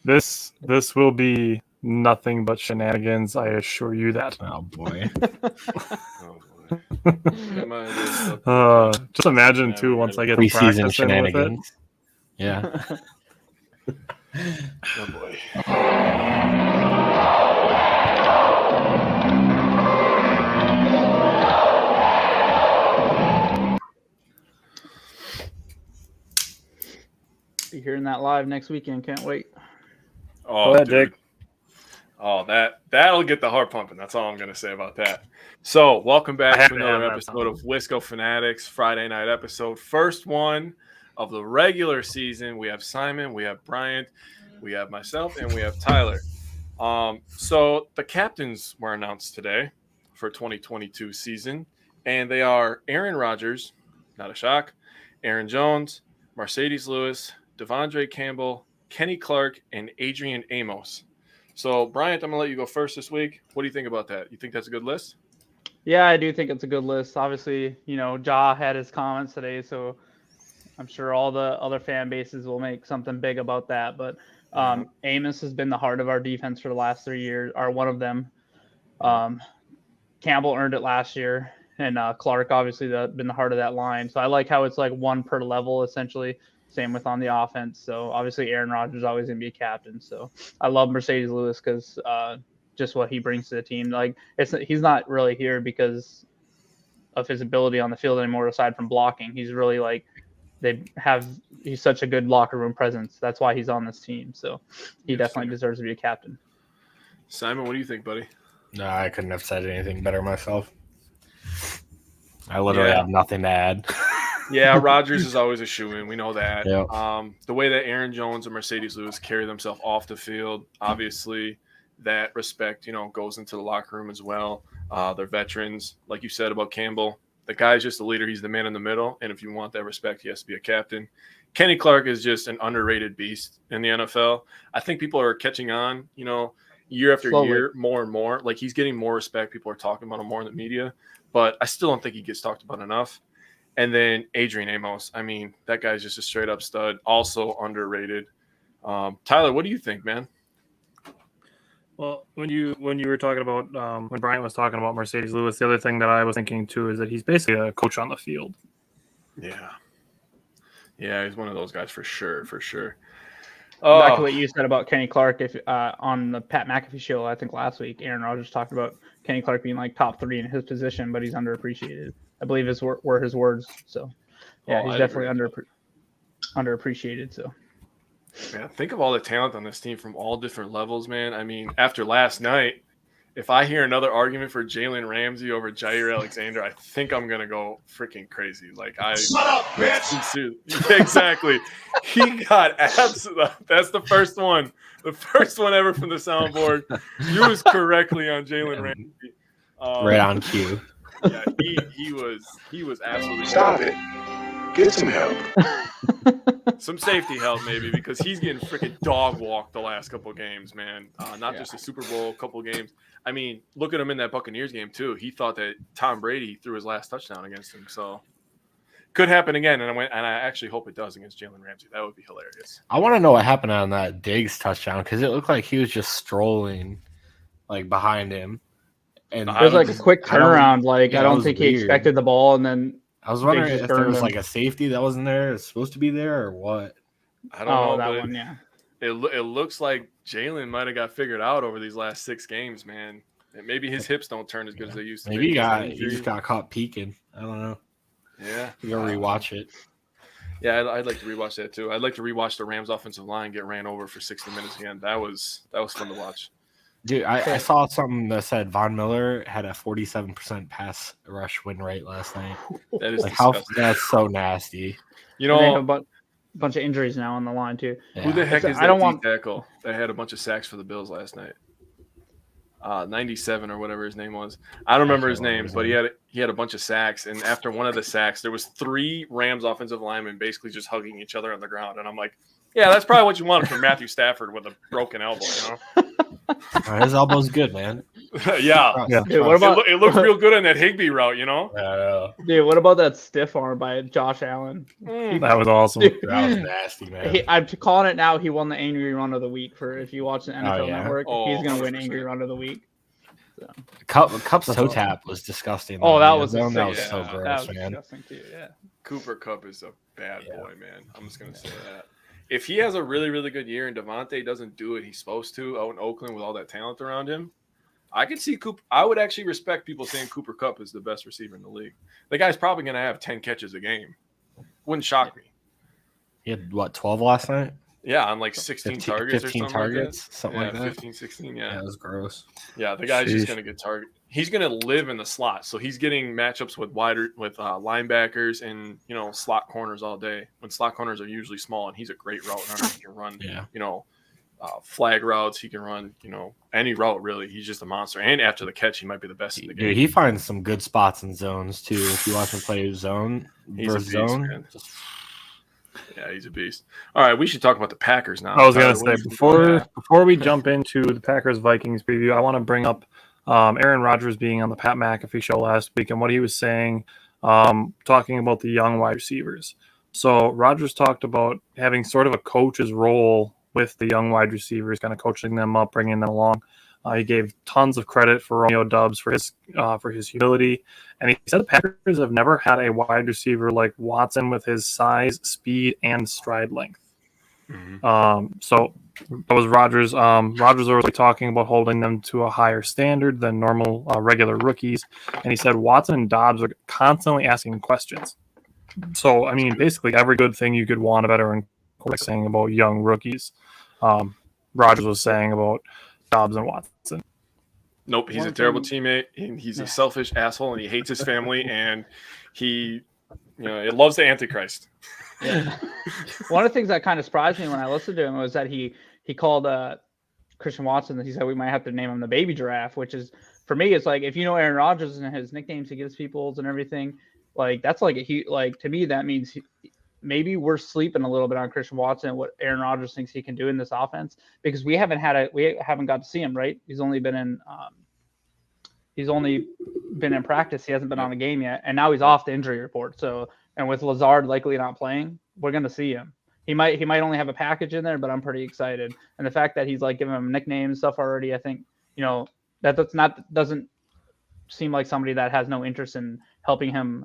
This will be nothing but shenanigans. I assure you that. Oh boy. Just imagine too once I get to preseason practice shenanigans. With it. Yeah. Oh boy. Be hearing that live next weekend. Can't wait. Oh, Go ahead, dude. Jake. Oh, that'll get the heart pumping. That's all I'm going to say about that. So, welcome back to another episode of Wisco Fanatics, Friday night episode. First one of the regular season. We have Simon, we have Bryant, we have myself, and we have Tyler. So, the captains were announced today for 2022 season, and they are Aaron Rodgers, not a shock, Aaron Jones, Mercedes Lewis, Devondre Campbell, Kenny Clark, and Adrian Amos. So, Bryant, I'm going to let you go first this week. What do you think about that? You think that's a good list? Yeah, I do think it's a good list. Obviously, Ja had his comments today, so I'm sure all the other fan bases will make something big about that. But Amos has been the heart of our defense for the last 3 years, or one of them. Campbell earned it last year, and Clark obviously been the heart of that line. So I like how it's like one per level, essentially. Same with on the offense. So obviously Aaron Rodgers is always going to be a captain. So I love Mercedes Lewis because just what he brings to the team. Like he's not really here because of his ability on the field anymore, aside from blocking. He's really like he's such a good locker room presence. That's why he's on this team. So he definitely deserves to be a captain. Simon, what do you think, buddy? No, I couldn't have said anything better myself. I literally have nothing to add. Yeah, Rodgers is always a shoo-in. We know that. Yep. The way that Aaron Jones and Mercedes Lewis carry themselves off the field, obviously that respect, goes into the locker room as well. They're veterans. Like you said about Campbell, the guy's just a leader. He's the man in the middle. And if you want that respect, he has to be a captain. Kenny Clark is just an underrated beast in the NFL. I think people are catching on, year after year, more and more. Like he's getting more respect. People are talking about him more in the media. But I still don't think he gets talked about enough. And then Adrian Amos. I mean, that guy's just a straight-up stud, also underrated. Tyler, what do you think, man? Well, when you were talking about when Brian was talking about Mercedes Lewis, the other thing that I was thinking too is that he's basically a coach on the field. Yeah, he's one of those guys for sure. Back to what you said about Kenny Clark, if on the Pat McAfee show, I think last week, Aaron Rodgers talked about Kenny Clark being like top 3 in his position, but he's underappreciated. I believe were his words. So, yeah, he's definitely underappreciated. So, yeah, think of all the talent on this team from all different levels, man. I mean, after last night, if I hear another argument for Jalen Ramsey over Jair Alexander, I think I'm gonna go freaking crazy. Like shut up, bitch. Exactly. He got absolutely. That's the first one ever from the soundboard. Used correctly on Jalen Ramsey. Right on cue. Yeah, he was absolutely. Stop it. Get some help. Some safety help, maybe, because he's getting freaking dog walked the last couple of games, man. Not just a Super Bowl, couple of games. I mean, look at him in that Buccaneers game, too. He thought that Tom Brady threw his last touchdown against him. So, could happen again. And I actually hope it does against Jalen Ramsey. That would be hilarious. I want to know what happened on that Diggs touchdown because it looked like he was just strolling, like, behind him. And it was like a quick turnaround. I don't think he expected the ball, and then I was wondering if there was like a safety that wasn't there. It's supposed to be there or what? I don't know. That one, yeah. It looks like Jalen might have got figured out over these last 6 games, man. And maybe his hips don't turn as good as they used to. Maybe he just got caught peeking. I don't know. Yeah. You gotta rewatch it. Yeah, I'd like to rewatch that too. I'd like to rewatch the Rams offensive line get ran over for 60 minutes again. That was fun to watch. Dude, I saw something that said Von Miller had a 47% pass rush win rate last night. That is disgusting. That's so nasty. They have a bunch of injuries now on the line too. Yeah. Who the heck is that tackle that had a bunch of sacks for the Bills last night? 97 or whatever his name was. I don't remember his name, but he had a bunch of sacks. And after one of the sacks, there was 3 Rams offensive linemen basically just hugging each other on the ground. And I'm like, yeah, that's probably what you wanted from Matthew Stafford with a broken elbow, His elbow's good, man. Yeah. Yeah. Dude, what about It looked real good on that Higbee route, you know? dude? What about that stiff arm by Josh Allen? That was awesome. Dude, That was nasty, man. I'm calling it now. He won the Angry Run of the Week for if you watch the NFL yeah? Network. Oh, He's gonna win 100%. Angry Run of the Week. So. Cup's toe awesome. tap was disgusting. Oh, though, that man. was that was insane. so Yeah. That gross, was man. disgusting too. Yeah. Cooper Kupp is a bad Yeah. boy, man. I'm just gonna say that. If he has a really, really good year and Devontae doesn't do what he's supposed to out in Oakland with all that talent around him, I could see Cooper. I would actually respect people saying Cooper Kupp is the best receiver in the league. The guy's probably gonna have 10 catches a game. Wouldn't shock me. He had, 12 last night? Yeah, on like 16 targets 15 or something targets, like that. something like that. 15, 16, Yeah, yeah. it was gross. Yeah, the guy's just Sheesh. going to get target. He's going to live in the slot, so he's getting matchups with linebackers and slot corners all day. When slot corners are usually small, and he's a great route runner. He can run, flag routes. He can run, any route really. He's just a monster. And after the catch, he might be the best in the game. Dude, he finds some good spots in zones too. If you watch him play zone He's a versus beast, zone, man. Yeah, he's a beast. All right, we should talk about the Packers now. I was gonna Tyler, say what do you think? before we jump into the Packers Vikings preview, I want to bring up Aaron Rodgers being on the Pat McAfee show last week and what he was saying, talking about the young wide receivers. So Rodgers talked about having sort of a coach's role with the young wide receivers, kind of coaching them up, bringing them along. He gave tons of credit for Romeo Doubs for his humility, and he said the Packers have never had a wide receiver like Watson with his size, speed, and stride length. Mhm. So that was Rodgers. Rodgers was talking about holding them to a higher standard than normal regular rookies, and he said Watson and Doubs are constantly asking questions. So I mean, basically every good thing you could want a veteran quarterback saying about young rookies, Rodgers was saying about Doubs and Watson. Nope, he's a terrible teammate. And he's a selfish asshole, and he hates his family, and he loves the Antichrist. Yeah. One of the things that kind of surprised me when I listened to him was that he called Christian Watson. He said we might have to name him the baby giraffe, which is for me. It's like if you know Aaron Rodgers and his nicknames he gives people and everything, like that's like to me that means maybe we're sleeping a little bit on Christian Watson and what Aaron Rodgers thinks he can do in this offense because we haven't got to see him, right? He's only been in practice. He hasn't been on the game yet, and now he's off the injury report. So, and with Lazard likely not playing, we're going to see him. He might only have a package in there, but I'm pretty excited. And the fact that he's like giving him nicknames and stuff already, I think doesn't seem like somebody that has no interest in helping him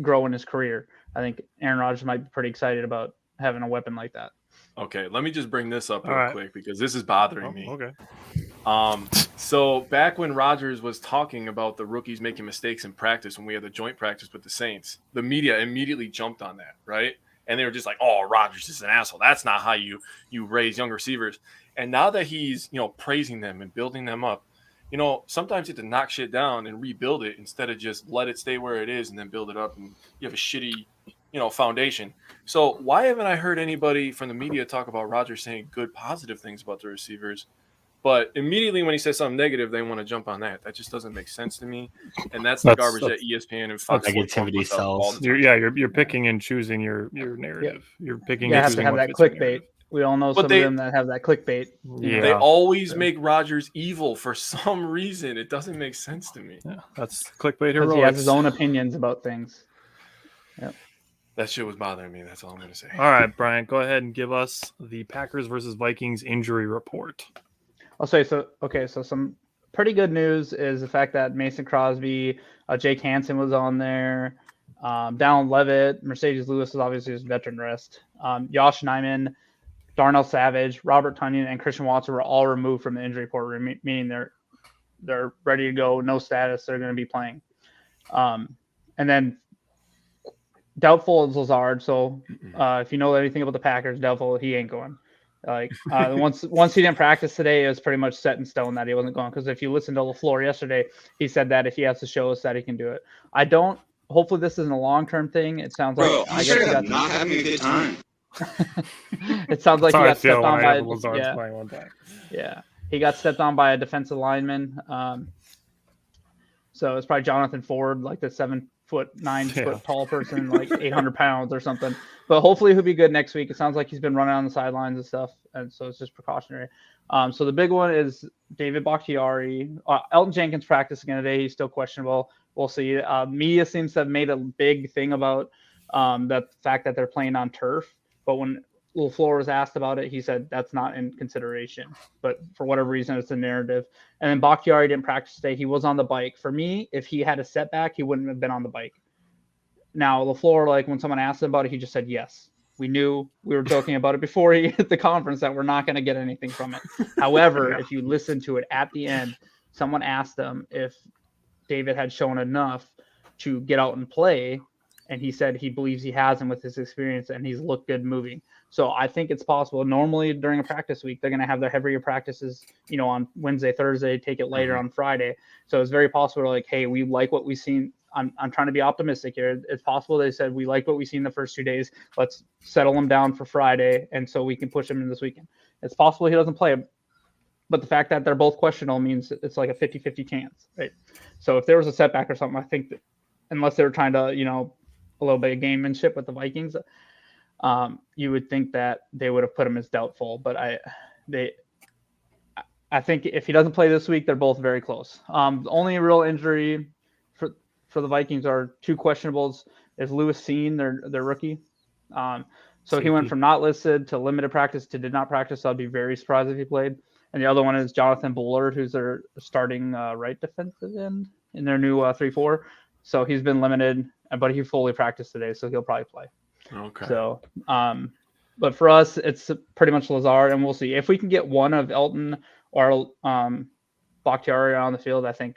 grow in his career. I think Aaron Rodgers might be pretty excited about having a weapon like that. Okay, let me just bring this up All real right. quick because this is bothering me. Okay. So back when Rodgers was talking about the rookies making mistakes in practice when we had the joint practice with the Saints, the media immediately jumped on that, right? And they were just like, "Oh, Rodgers is an asshole. That's not how you raise young receivers." And now that he's praising them and building them up, sometimes you have to knock shit down and rebuild it instead of just let it stay where it is and then build it up and you have a shitty foundation. So why haven't I heard anybody from the media talk about Rodgers saying good, positive things about the receivers? But immediately when he says something negative, they want to jump on that. That just doesn't make sense to me. And that's the garbage that ESPN and Fox Sports negativity puts out all sells. the time. You're picking and choosing your narrative. You're picking. You and have to choosing have what that fits your clickbait. narrative. We all know But some they- of them that have that clickbait. Yeah. They always make Rodgers evil for some reason. It doesn't make sense to me. Yeah, that's clickbait Because heroics. he has his own opinions about things. That shit was bothering me. That's all I'm going to say. All right, Brian, go ahead and give us the Packers versus Vikings injury report. I'll say so. Okay, so some pretty good news is the fact that Mason Crosby, Jake Hansen was on there, Dallin Levitt, Mercedes Lewis is obviously his veteran rest, Josh Nyman, Darnell Savage, Robert Tonyan, and Christian Watson were all removed from the injury report, meaning they're ready to go, no status, they're going to be playing. And then doubtful is Lazard. So if you know anything about the Packers, doubtful he ain't going. Like once he didn't practice today, it was pretty much set in stone that he wasn't going. Because if you listen to LaFleur yesterday, he said that if he has to show us that he can do it. Hopefully this isn't a long-term thing. It sounds like I'm sure I'm not having a good time. It sounds like he got stepped on by playing one time. yeah, he got stepped on by a defensive lineman. So it's probably Jonathan Ford, like the 7 6'9" tall person, like 800 pounds or something. But hopefully he'll be good next week. It sounds like he's been running on the sidelines and stuff, and so it's just precautionary. So the big one is David Bakhtiari. Elton Jenkins practiced again today. He's still questionable. We'll see. Media seems to have made a big thing about the fact that they're playing on turf, but when LaFleur was asked about it, he said that's not in consideration. But for whatever reason, it's a narrative. And then Bakhtiari didn't practice today. He was on the bike. For me, if he had a setback, he wouldn't have been on the bike. Now, LaFleur, like when someone asked him about it, he just said yes. We knew, we were joking about it before he hit the conference, that we're not going to get anything from it. However, if you listen to it at the end, someone asked him if David had shown enough to get out and play, and he said he believes he hasn't with his experience, and he's looked good moving. So I think it's possible. Normally during a practice week, they're going to have their heavier practices, on Wednesday, Thursday, take it later on Friday. So it's very possible, like, hey, we like what we've seen. I'm trying to be optimistic here. It's possible they said, we like what we've seen the first 2 days. Let's settle him down for Friday, and so we can push him in this weekend. It's possible he doesn't play, but the fact that they're both questionable means it's like a 50-50 chance, right? So if there was a setback or something, I think that unless they were trying to, a little bit of gamemanship with the Vikings, you would think that they would have put him as doubtful. But I think if he doesn't play this week, they're both very close. The only real injury for the Vikings are two questionables. Is Lewis Seen, their rookie. So he went from not listed to limited practice to did not practice. So I'd be very surprised if he played. And the other one is Jonathan Bullard, who's their starting right defensive end in their new 3-4. So he's been limited, but he fully practiced today, so he'll probably play. Okay. So, but for us, it's pretty much Lazard, and we'll see if we can get one of Elton or Bakhtiari on the field. I think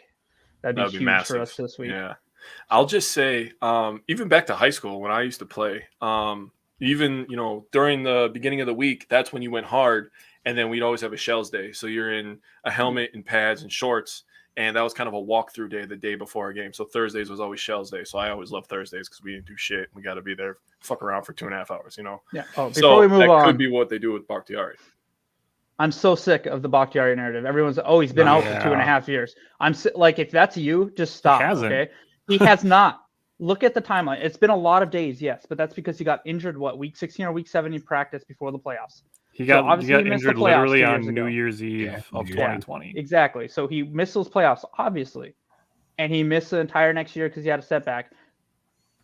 that'd be huge massive for us this week. Yeah, I'll just say, even back to high school when I used to play, even during the beginning of the week, that's when you went hard, and then we'd always have a shells day. So you're in a helmet and pads and shorts. And that was kind of a walkthrough day the day before a game. So Thursdays was always Shells Day. So I always loved Thursdays because we didn't do shit. We got to be there, fuck around for 2.5 hours, Yeah. Oh, before so we move that on, could be what they do with Bakhtiari. I'm so sick of the Bakhtiari narrative. Everyone's, he's been out for 2.5 years. Like, if that's you, just stop. Okay. He has not. Look at the timeline. It's been a lot of days, yes, but that's because he got injured, week 16 or week 7 in practice before the playoffs. He got injured literally on New Year's Eve of 2020. Exactly. So he missed those playoffs, obviously. And he missed the entire next year because he had a setback.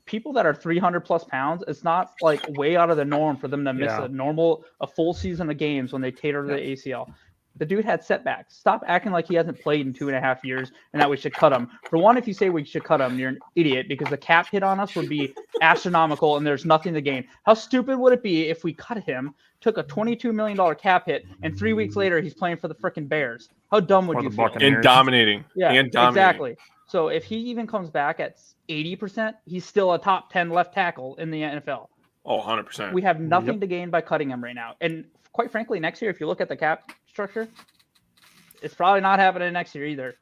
People that are 300 plus pounds, it's not like way out of the norm for them to miss a full season of games when they tater the ACL. The dude had setbacks. Stop acting like he hasn't played in 2.5 years and that we should cut him. For one, if you say we should cut him, you're an idiot because the cap hit on us would be astronomical and there's nothing to gain. How stupid would it be if we cut him, took a $22 million cap hit, and 3 weeks later he's playing for the freaking Bears? How dumb would you feel? And dominating. Yeah, and dominating. Exactly. So if he even comes back at 80%, he's still a top 10 left tackle in the NFL. Oh, 100%. We have nothing to gain by cutting him right now. And quite frankly, next year, if you look at the cap structure, it's probably not happening next year either.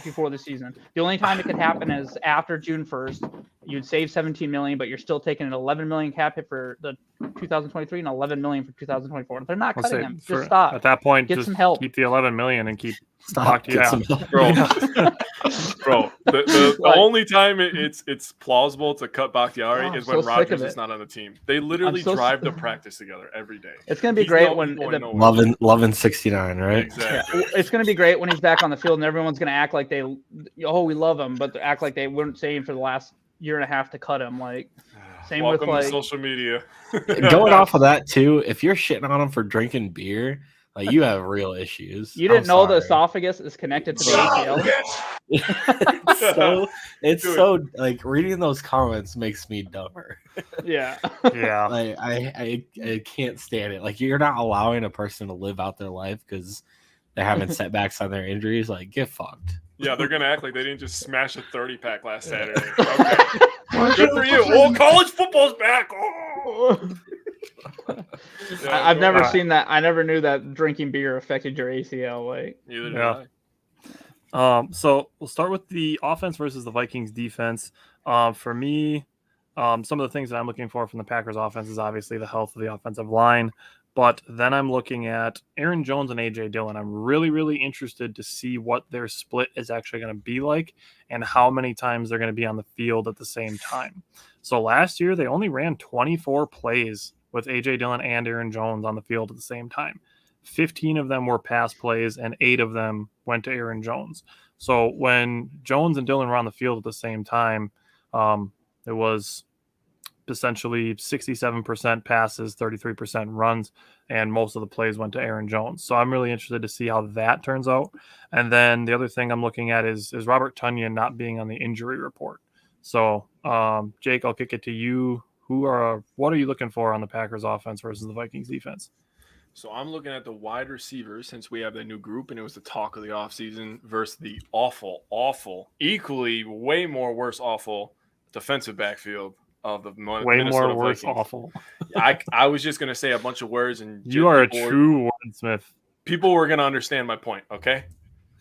Before the season, the only time it could happen is after June 1st. You'd save $17 million, but you're still taking an $11 million cap hit for the 2023 and $11 million for 2024. They're not cutting him. Just stop. At that point, get just some help. Keep the $11 million and keep stop. Get some help. Bro. The only time it's plausible to cut Bakhtiari is when Rodgers is not on the team. They literally drive to practice together every day. It's going to be great when Lovin 69, right? Exactly. Yeah. It's going to be great when he's back on the field and everyone's going to act like we love him, but act like they weren't saying for the last year and a half to cut him. Like, same Welcome with to social media. Going off of that too, if you're shitting on him for drinking beer, like, you have real issues. You didn't know the esophagus is connected to the ACL. So like reading those comments makes me dumber. Yeah. Yeah. Like, I can't stand it. Like, you're not allowing a person to live out their life because they're having setbacks on their injuries. Like, get fucked. Yeah, they're gonna act like they didn't just smash a 30-pack last Saturday. Okay. Good for you. Oh, college football's back. Oh. I've never seen that. I never knew that drinking beer affected your ACL. Like, neither did I. So we'll start with the offense versus the Vikings defense. For me, some of the things that I'm looking for from the Packers offense is obviously the health of the offensive line. But then I'm looking at Aaron Jones and A.J. Dillon. I'm really, really interested to see what their split is actually going to be like and how many times they're going to be on the field at the same time. So last year, they only ran 24 plays with A.J. Dillon and Aaron Jones on the field at the same time. 15 of them were pass plays, and 8 of them went to Aaron Jones. So when Jones and Dillon were on the field at the same time, it was essentially 67% passes, 33% runs, and most of the plays went to Aaron Jones. So I'm really interested to see how that turns out. And then the other thing I'm looking at is Robert Tonyan not being on the injury report. So Jake, I'll kick it to you. What are you looking for on the Packers offense versus the Vikings defense? So I'm looking at the wide receivers since we have the new group, and it was the talk of the offseason versus the awful, equally way more worse awful defensive backfield of the way Minnesota more worse Vikings. awful. I was just going to say a bunch of words, and you are a true wordsmith. People were going to understand my point, okay?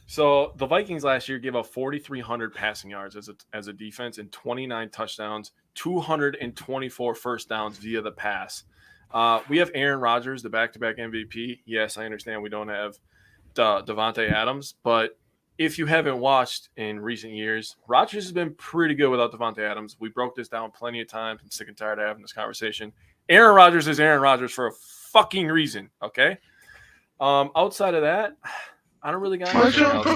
So the Vikings last year gave up 4,300 passing yards as a defense and 29 touchdowns, 224 first downs via the pass. We have Aaron Rodgers, the back-to-back MVP. Yes, I understand we don't have Devontae Adams, but if you haven't watched in recent years, Rodgers has been pretty good without Devontae Adams. We broke this down plenty of times. I'm sick and tired of having this conversation. Aaron Rodgers is Aaron Rodgers for a fucking reason, okay? Outside of that, I don't really got anything else.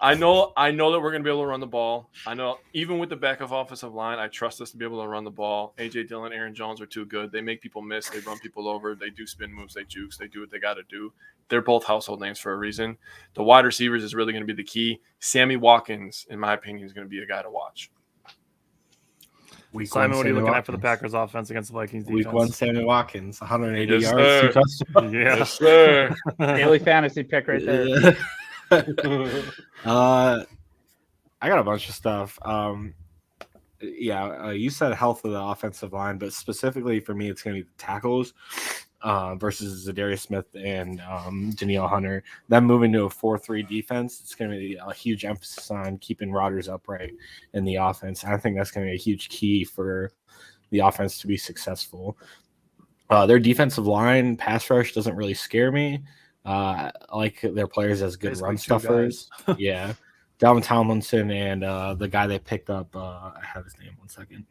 I know that we're going to be able to run the ball. I know even with the backup offensive line, I trust us to be able to run the ball. A.J. Dillon, Aaron Jones are too good. They make people miss. They run people over. They do spin moves. They jukes. They do what they got to do. They're both household names for a reason. The wide receivers is really going to be the key. Sammy Watkins, in my opinion, is going to be a guy to watch. Simon, what are you looking at for the Packers offense against the Vikings defense? Week 1, Sammy Watkins, 180 Yes, yards, sir. 2 touchdowns. Yeah. Yes, sir. Daily fantasy pick right there. I got a bunch of stuff. You said health of the offensive line, but specifically for me, it's going to be the tackles versus Zadarius Smith and Danielle Hunter. Them moving to a 4-3 defense, it's going to be a huge emphasis on keeping Rodgers upright in the offense. I think that's going to be a huge key for the offense to be successful. Their defensive line pass rush doesn't really scare me. I like their players as good Basically run 2 stuffers. Yeah. Dalvin Tomlinson and the guy they picked up, I have his name 1 second.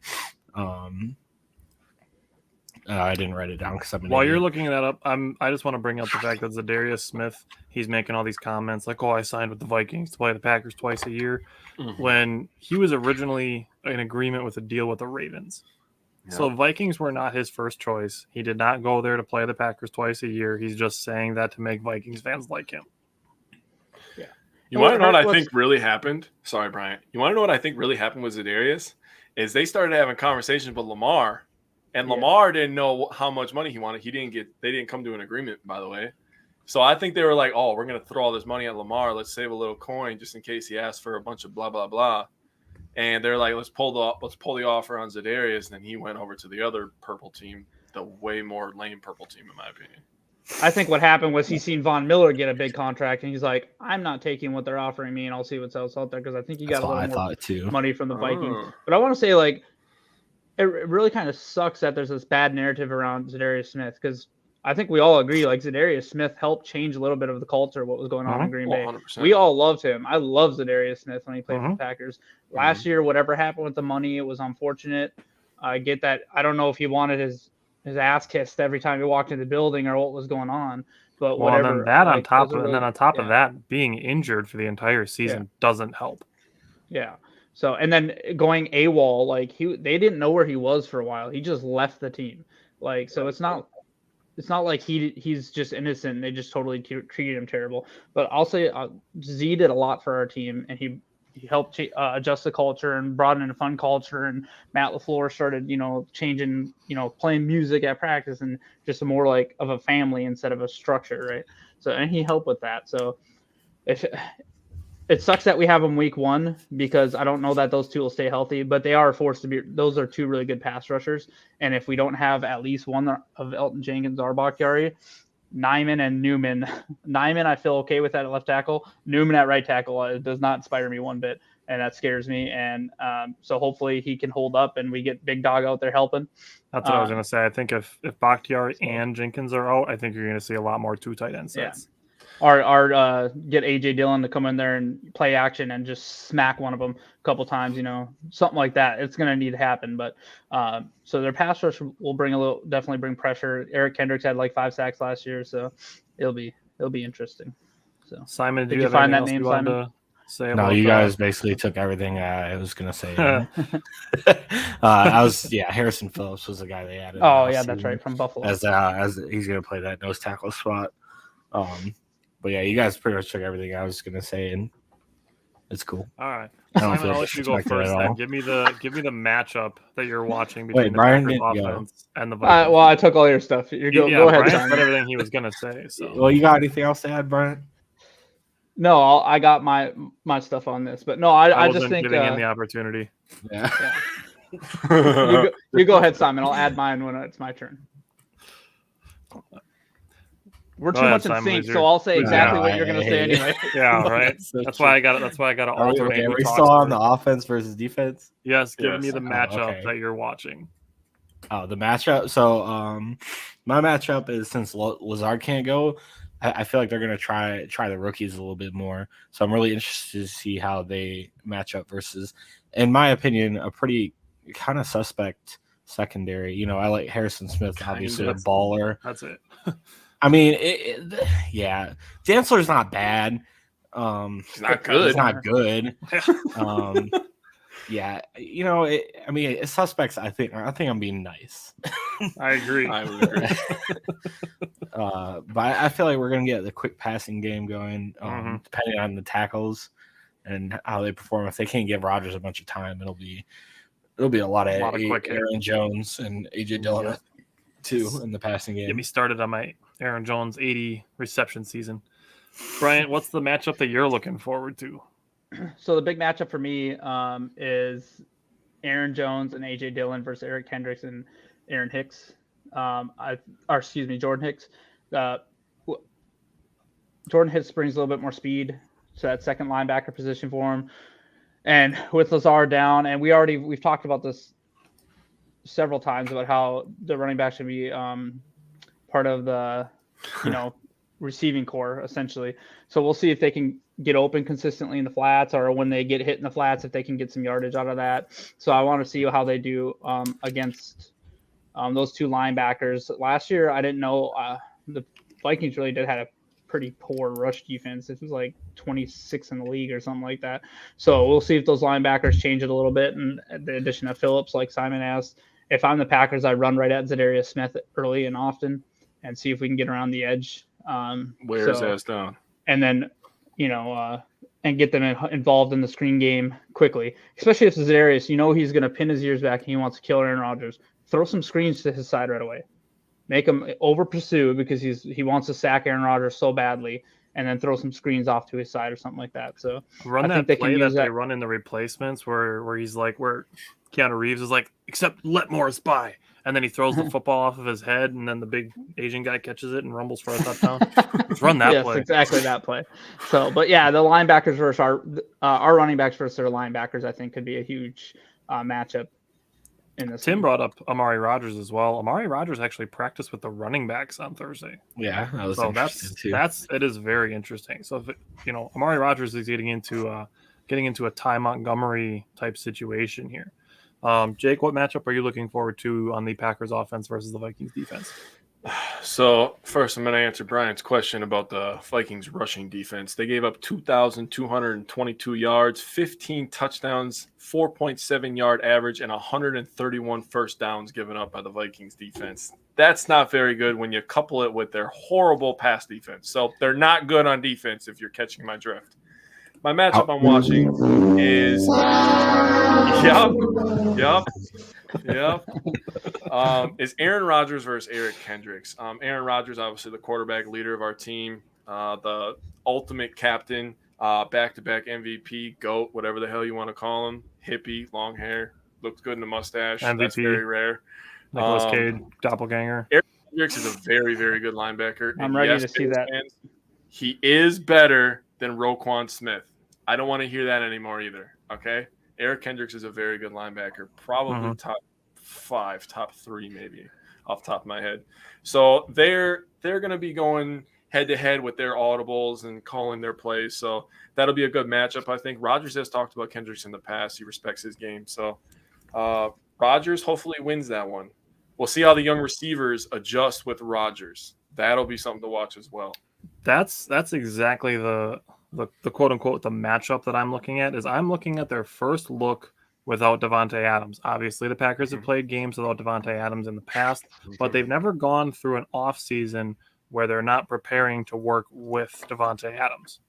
I didn't write it down because I'm an While idiot. you're looking that up, I just want to bring up the fact that Zadarius Smith, he's making all these comments like, I signed with the Vikings to play the Packers twice a year, when he was originally in agreement with a deal with the Ravens. Yeah. So Vikings were not his first choice. He did not go there to play the Packers twice a year. He's just saying that to make Vikings fans like him. Yeah. You want to know what I think really happened? Sorry, Brian. You want to know what I think really happened with Zadarius? Is they started having conversations with Lamar, and Lamar didn't know how much money he wanted. They didn't come to an agreement, by the way. So I think they were like, we're going to throw all this money at Lamar. Let's save a little coin just in case he asks for a bunch of blah, blah, blah. And they're like, let's pull the offer on Zadarius. And then he went over to the other purple team, the way more lame purple team, in my opinion. I think what happened was he's seen Von Miller get a big contract, and he's like, I'm not taking what they're offering me, and I'll see what else out there, because I think he got a little more money from the Vikings. But I want to say, like, it really kind of sucks that there's this bad narrative around Zadarius Smith, because I think we all agree, like, Zadarius Smith helped change a little bit of the culture, what was going on in Green Bay. 100%. We all loved him. I love Zadarius Smith when he played for the Packers. Last year, whatever happened with the money, it was unfortunate. I get that. I don't know if he wanted his ass kissed every time he walked into the building or what was going on, but whatever. And then that on top of that, being injured for the entire season doesn't help. Yeah. So, and then going AWOL, like they didn't know where he was for a while. He just left the team. Like, so it's not like he's just innocent. They just totally treated him terrible. But I'll say Z did a lot for our team, and he helped adjust the culture and brought in a fun culture. And Matt LaFleur started, changing, playing music at practice and just more like of a family instead of a structure, right? So, and he helped with that. So, it sucks that we have them week 1 because I don't know that those two will stay healthy, but they are forced to be. Those are 2 really good pass rushers, and if we don't have at least one of Elton Jenkins or Bakhtiari, Nyman and Newman. Nyman, I feel okay with that at left tackle. Newman at right tackle does not inspire me one bit. and that scares me. And so hopefully he can hold up, and we get Big Dog out there helping. That's what I was going to say. I think if Bakhtiari and Jenkins are out, I think you're going to see a lot more 2 tight end sets. Or get AJ Dillon to come in there and play action and just smack one of them a couple times, something like that. It's going to need to happen. But so their pass rush will definitely bring pressure. Eric Kendricks had like 5 sacks last year, so it'll be interesting. So Simon, did you find that name, Simon? To say no, you guys basically took everything I was going to say. Harrison Phillips was the guy they added. Oh yeah, that's right, from Buffalo. As he's going to play that nose tackle spot. But yeah, you guys pretty much took everything I was gonna say, and it's cool. All right, Simon, I'll let you go first. Then. Give me the matchup that you're watching between the Brian Packers offense and the Vikings. Well, I took all your stuff. Go ahead. Brian said everything he was gonna say. So. Well, you got anything else to add, Brian? No, I got my stuff on this, but no, I just think giving him the opportunity. Yeah. you go ahead, Simon. I'll add mine when it's my turn. We're too much in sync, so I'll say exactly what you're going to say anyway. Yeah, right. That's why I got to alternate. Are we still on the offense versus defense? Yes, give me the matchup that you're watching. Oh, the matchup. So, my matchup is since Lazard can't go, I feel like they're going to try the rookies a little bit more. So I'm really interested to see how they match up versus, in my opinion, a pretty kind of suspect secondary. I like Harrison Smith, obviously a baller. That's it. I mean, Dantzler's not bad. He's not good. He's not good. It's suspects. I think I'm being nice. I agree. I would agree. But I feel like we're gonna get the quick passing game going, depending on the tackles and how they perform. If they can't give Rodgers a bunch of time, it'll be a lot of quick Aaron Jones and AJ Dillon too in the passing game. Get me started on my Aaron Jones 80 reception season. Brian, what's the matchup that you're looking forward to? So the big matchup for me is Aaron Jones and AJ Dillon versus Eric Kendricks and Aaron Hicks. Jordan Hicks. Jordan Hicks brings a little bit more speed to that second linebacker position for him. And with Lazard down, and we've talked about this several times about how the running back should be part of the, receiving core essentially. So we'll see if they can get open consistently in the flats, or when they get hit in the flats, if they can get some yardage out of that. So I want to see how they do against those 2 linebackers. Last year, I didn't know the Vikings really had a pretty poor rush defense. It was like 26 in the league or something like that. So we'll see if those linebackers change it a little bit. And the addition of Phillips, like Simon asked, if I'm the Packers, I run right at Zadarius Smith early and often and see if we can get around the edge. Wear his ass down. And then, and get them involved in the screen game quickly, especially if Zadarius, he's going to pin his ears back and he wants to kill Aaron Rodgers. Throw some screens to his side right away. Make him over pursue because he wants to sack Aaron Rodgers so badly, and then throw some screens off to his side or something like that. So run that play that they run in the replacements where he's like, where Keanu Reeves is like, except let Morris by. And then he throws the football off of his head, and then the big Asian guy catches it and rumbles for a touchdown. Just run that play. Yes, exactly that play. So, but yeah, the linebackers versus our running backs versus their linebackers, I think, could be a huge matchup in this. Tim brought up Amari Rodgers as well. Amari Rodgers actually practiced with the running backs on Thursday. Yeah, that was interesting too. It is very interesting. So, if Amari Rodgers is getting into a Ty Montgomery type situation here. Jake, what matchup are you looking forward to on the Packers offense versus the Vikings defense? So first, I'm going to answer Brian's question about the Vikings rushing defense. They gave up 2,222 yards, 15 touchdowns, 4.7 yard average, and 131 first downs given up by the Vikings defense. That's not very good when you couple it with their horrible pass defense. So they're not good on defense, if you're catching my drift. My matchup I'm watching is is Aaron Rodgers versus Eric Kendricks. Aaron Rodgers, obviously the quarterback leader of our team, the ultimate captain, back-to-back MVP, GOAT, whatever the hell you want to call him, hippie, long hair, looks good in the mustache. MVP. That's very rare. Nicolas Cage, doppelganger. Eric Kendricks is a very, very good linebacker. I'm ready to see that. He is better than Roquan Smith. I don't want to hear that anymore either. Okay, Eric Kendricks is a very good linebacker, probably top 5, top 3 maybe off the top of my head. So they're going to be going head to head with their audibles and calling their plays. So that'll be a good matchup. I think Rodgers has talked about Kendricks in the past. He respects his game. So Rodgers hopefully wins that one. We'll see how the young receivers adjust with Rodgers. That'll be something to watch as well. That's exactly the quote unquote the matchup that I'm looking at. Is I'm looking at their first look without Devontae Adams. Obviously, the Packers have played games without Devontae Adams in the past, but they've never gone through an off season where they're not preparing to work with Devontae Adams.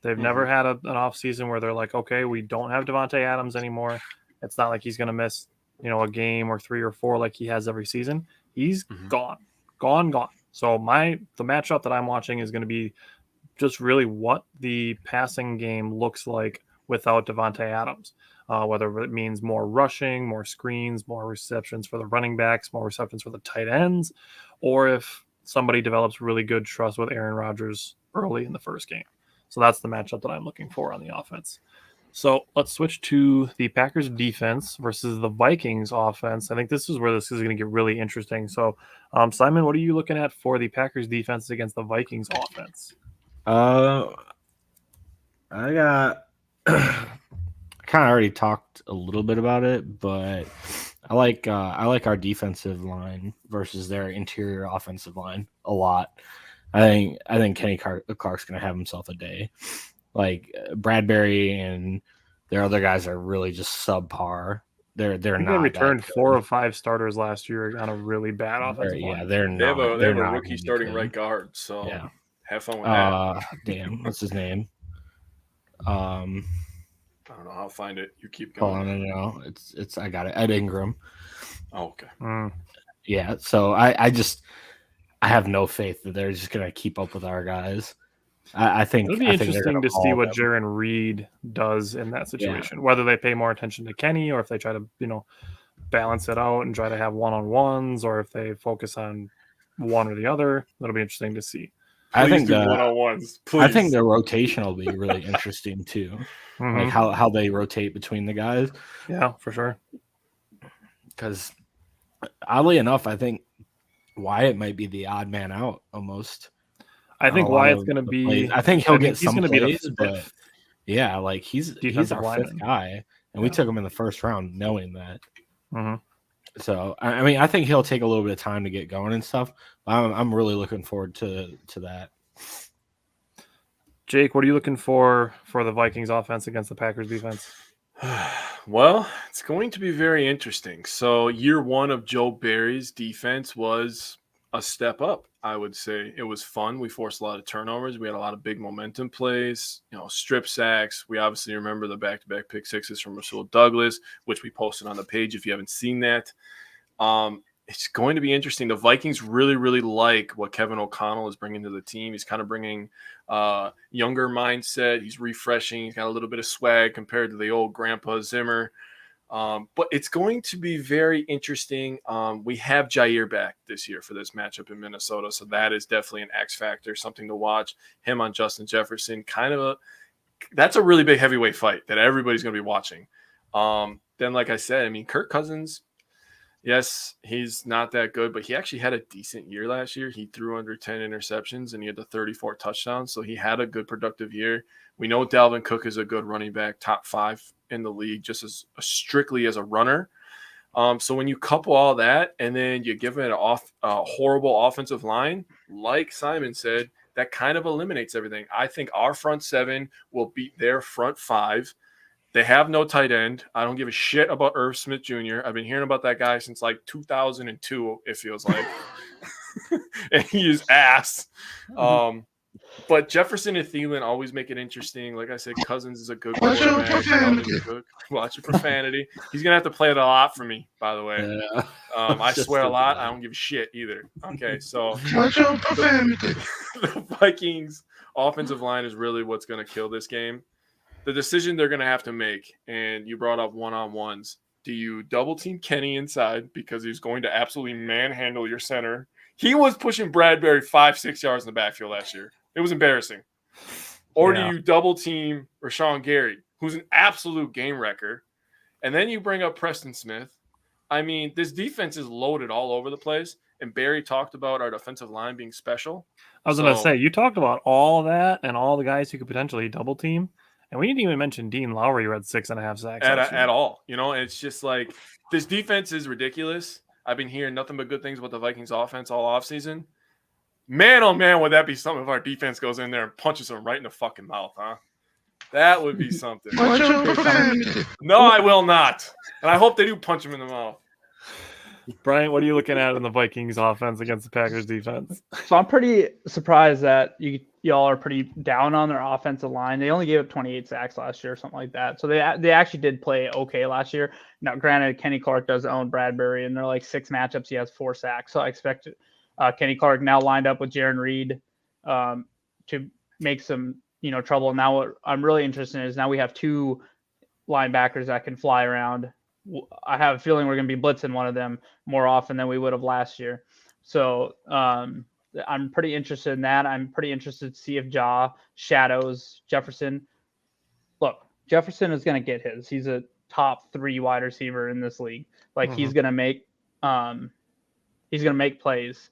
They've never had an off season where they're like, okay, we don't have Devontae Adams anymore. It's not like he's going to miss, a game or 3 or 4 like he has every season. He's gone. So the matchup that I'm watching is going to be just really what the passing game looks like without Devontae Adams. Whether it means more rushing, more screens, more receptions for the running backs, more receptions for the tight ends, or if somebody develops really good trust with Aaron Rodgers early in the first game. So that's the matchup that I'm looking for on the offense. So let's switch to the Packers defense versus the Vikings offense. I think this is where this is going to get really interesting. So, Simon, what are you looking at for the Packers defense against the Vikings offense? I got kind of already talked a little bit about it, but I like our defensive line versus their interior offensive line a lot. I think Kenny Clark's going to have himself a day. Like Bradbury and their other guys are really just subpar. They're not. They returned 4 of 5 starters last year on a really bad offensive line. Yeah, they're not. They have a rookie starting right guard. So yeah. Have fun with that. Damn, what's his name? I don't know. I'll find it. You keep going. Hold on, it's I got it. Ed Ingram. Oh, okay. Yeah. So I have no faith that they're just gonna keep up with our guys. I think it'll be interesting to see what Jaron Reed does in that situation. Whether they pay more attention to Kenny or if they try to, balance it out and try to have one-on-ones, or if they focus on one or the other. That'll be interesting to see. I think the one-on-ones. I think the rotation will be really interesting too. Like how they rotate between the guys. Yeah, for sure. Because oddly enough, I think Wyatt might be the odd man out almost. I think Wyatt's going to be. Plays. I think he'll get some plays, but yeah, like he's our fifth guy, and we took him in the first round knowing that. So I mean, I think he'll take a little bit of time to get going and stuff. I'm really looking forward to that. Jake, what are you looking for the Vikings offense against the Packers defense? Well, it's going to be very interesting. So year 1 of Joe Barry's defense was a step up, I would say. It was fun. We forced a lot of turnovers. We had a lot of big momentum plays, strip sacks. We obviously remember the back-to-back pick sixes from Rasul Douglas, which we posted on the page if you haven't seen that. It's going to be interesting. The Vikings really, really like what Kevin O'Connell is bringing to the team. He's kind of bringing younger mindset. He's refreshing. He's got a little bit of swag compared to the old Grandpa Zimmer. But it's going to be very interesting. We have Jair back this year for this matchup in Minnesota, so that is definitely an X factor, something to watch. Him on Justin Jefferson, that's a really big heavyweight fight that everybody's going to be watching. Then, like I said, I mean, Kirk Cousins, yes, he's not that good, but he actually had a decent year last year. He threw under 10 interceptions, and he had the 34 touchdowns, so he had a good productive year. We know Dalvin Cook is a good running back, top 5 in the league, just as strictly as a runner. So when you couple all that and then you give it a horrible offensive line, like Simon said, that kind of eliminates everything. I think our front 7 will beat their front 5. They have no tight end. I don't give a shit about Irv Smith Jr. I've been hearing about that guy since like 2002, it feels like. And he is ass. But Jefferson and Thielen always make it interesting. Like I said, Cousins is a good quarterback. Watch your profanity. He's going to have to play it a lot for me, by the way. Yeah. I swear a lot. I don't give a shit either. Okay, so Watch your profanity. The Vikings offensive line is really what's going to kill this game. The decision they're going to have to make, and you brought up one-on-ones. Do you double team Kenny inside because he's going to absolutely manhandle your center? He was pushing Bradbury 5-6 yards in the backfield last year. It was embarrassing. Or do you double team Rashawn Gary, who's an absolute game wrecker. And then you bring up Preston Smith. I mean, this defense is loaded all over the place. And Barry talked about our defensive line being special. I was going to say, you talked about all that and all the guys who could potentially double team. And we didn't even mention Dean Lowry, who had 6.5 sacks. At all. You know, it's just like this defense is ridiculous. I've been hearing nothing but good things about the Vikings offense all offseason. Man, oh man, would that be something if our defense goes in there and punches them right in the fucking mouth, huh? That would be something. No, I will not. And I hope they do punch him in the mouth. Brian, what are you looking at in the Vikings offense against the Packers defense? So I'm pretty surprised that y'all are pretty down on their offensive line. They only gave up 28 sacks last year or something like that. So they actually did play okay last year. Now, granted, Kenny Clark does own Bradbury, and they're like 6 matchups. He has 4 sacks. So I expect Kenny Clark now lined up with Jaron Reed to make some trouble. Now what I'm really interested in is now we have 2 linebackers that can fly around. I have a feeling we're going to be blitzing one of them more often than we would have last year. So I'm pretty interested in that. I'm pretty interested to see if Ja shadows Jefferson. Look, Jefferson is going to get his. He's a top 3 wide receiver in this league. Like he's going to make plays.